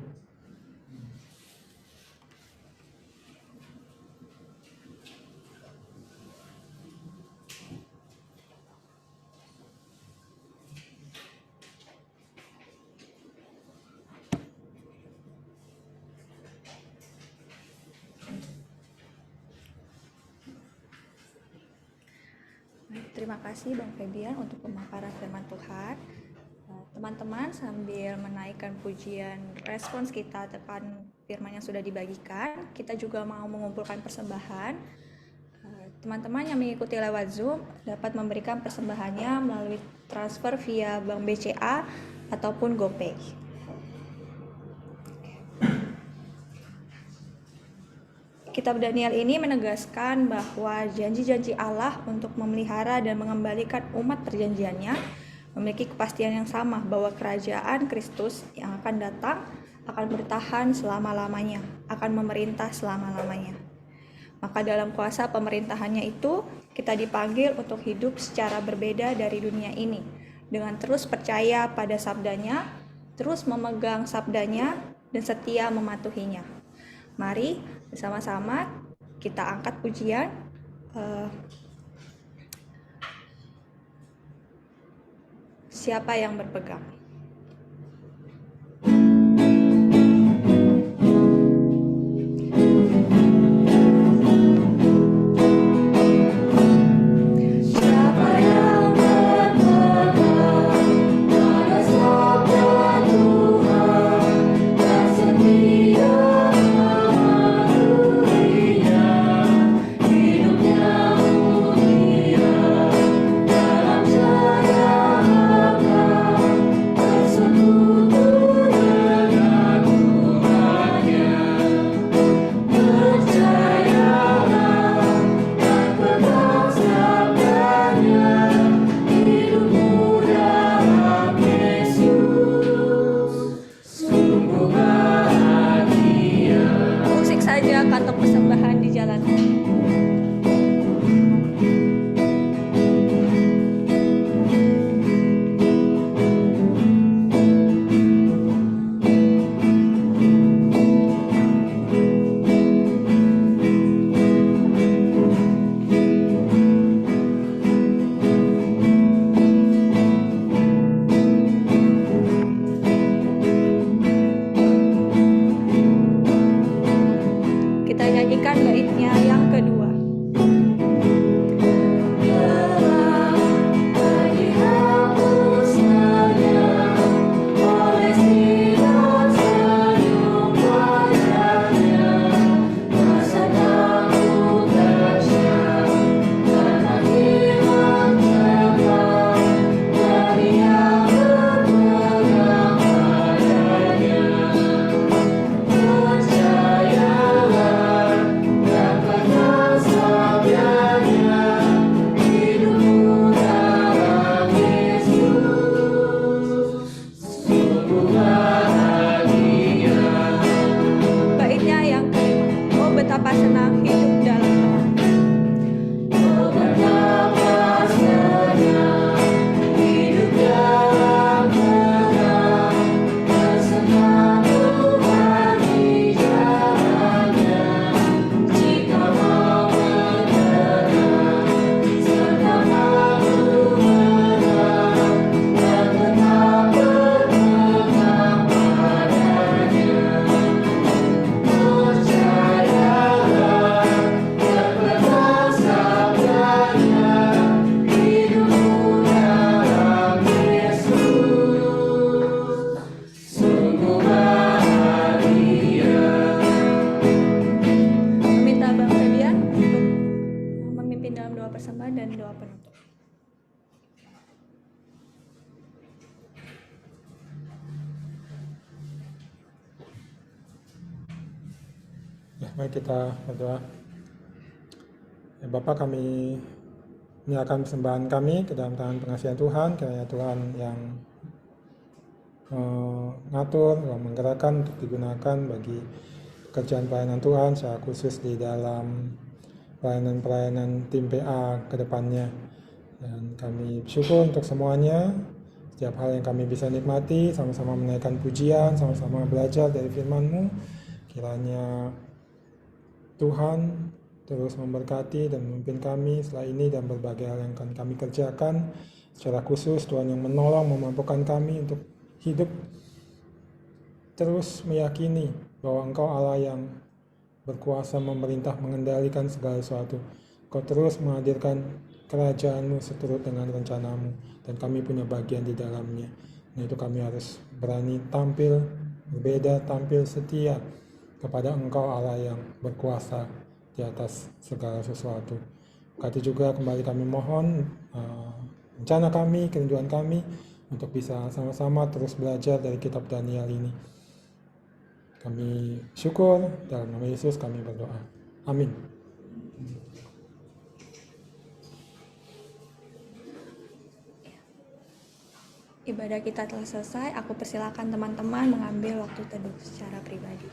A: Terima kasih Bang Febian untuk pemaparan firman Tuhan. Teman-teman sambil menaikkan pujian respons kita tekan firman yang sudah dibagikan, kita juga mau mengumpulkan persembahan. Teman-teman yang mengikuti lewat Zoom dapat memberikan persembahannya melalui transfer via Bank BCA ataupun GoPay. Kitab Daniel ini menegaskan bahwa janji-janji Allah untuk memelihara dan mengembalikan umat perjanjiannya memiliki kepastian yang sama, bahwa kerajaan Kristus yang akan datang akan bertahan selama-lamanya, akan memerintah selama-lamanya. Maka dalam kuasa pemerintahannya itu, kita dipanggil untuk hidup secara berbeda dari dunia ini, dengan terus percaya pada sabdanya, terus memegang sabdanya, dan setia mematuhinya. Mari bersama-sama kita angkat pujian. Siapa yang berpegang?
C: Dalam segala
A: Baitnya yang kedua. Baitnya yang kelima. Oh betapa senang hidup dalam Tuhan. Meminta Bang Febian untuk memimpin dalam doa persembahan dan doa penutup.
B: Ya, mari kita berdoa. Ya, Bapa, kami menyerahkan persembahan kami ke dalam tangan pengasihan Tuhan, kiranya Tuhan yang mengatur, yang menggerakkan untuk digunakan bagi pekerjaan pelayanan Tuhan, secara khusus di dalam pelayanan-pelayanan tim PA ke depannya. Dan kami bersyukur untuk semuanya, setiap hal yang kami bisa nikmati, sama-sama menaikkan pujian, sama-sama belajar dari firman-Mu. Kiranya Tuhan terus memberkati dan memimpin kami setelah ini dan berbagai hal yang akan kami kerjakan. Secara khusus Tuhan yang menolong, memampukan kami untuk hidup terus meyakini bahwa Engkau Allah yang berkuasa memerintah, mengendalikan segala sesuatu. Engkau terus menghadirkan kerajaan-Mu seturut dengan rencana-Mu, dan kami punya bagian di dalamnya. Nah, itu kami harus berani tampil berbeda, tampil setia kepada Engkau Allah yang berkuasa di atas segala sesuatu. Berkati juga kembali kami mohon rencana kami, kerinduan kami untuk bisa sama-sama terus belajar dari kitab Daniel ini. Kami syukur, dalam nama Yesus kami berdoa. Amin.
A: Ibadah kita telah selesai. Aku persilakan teman-teman mengambil waktu teduh secara pribadi.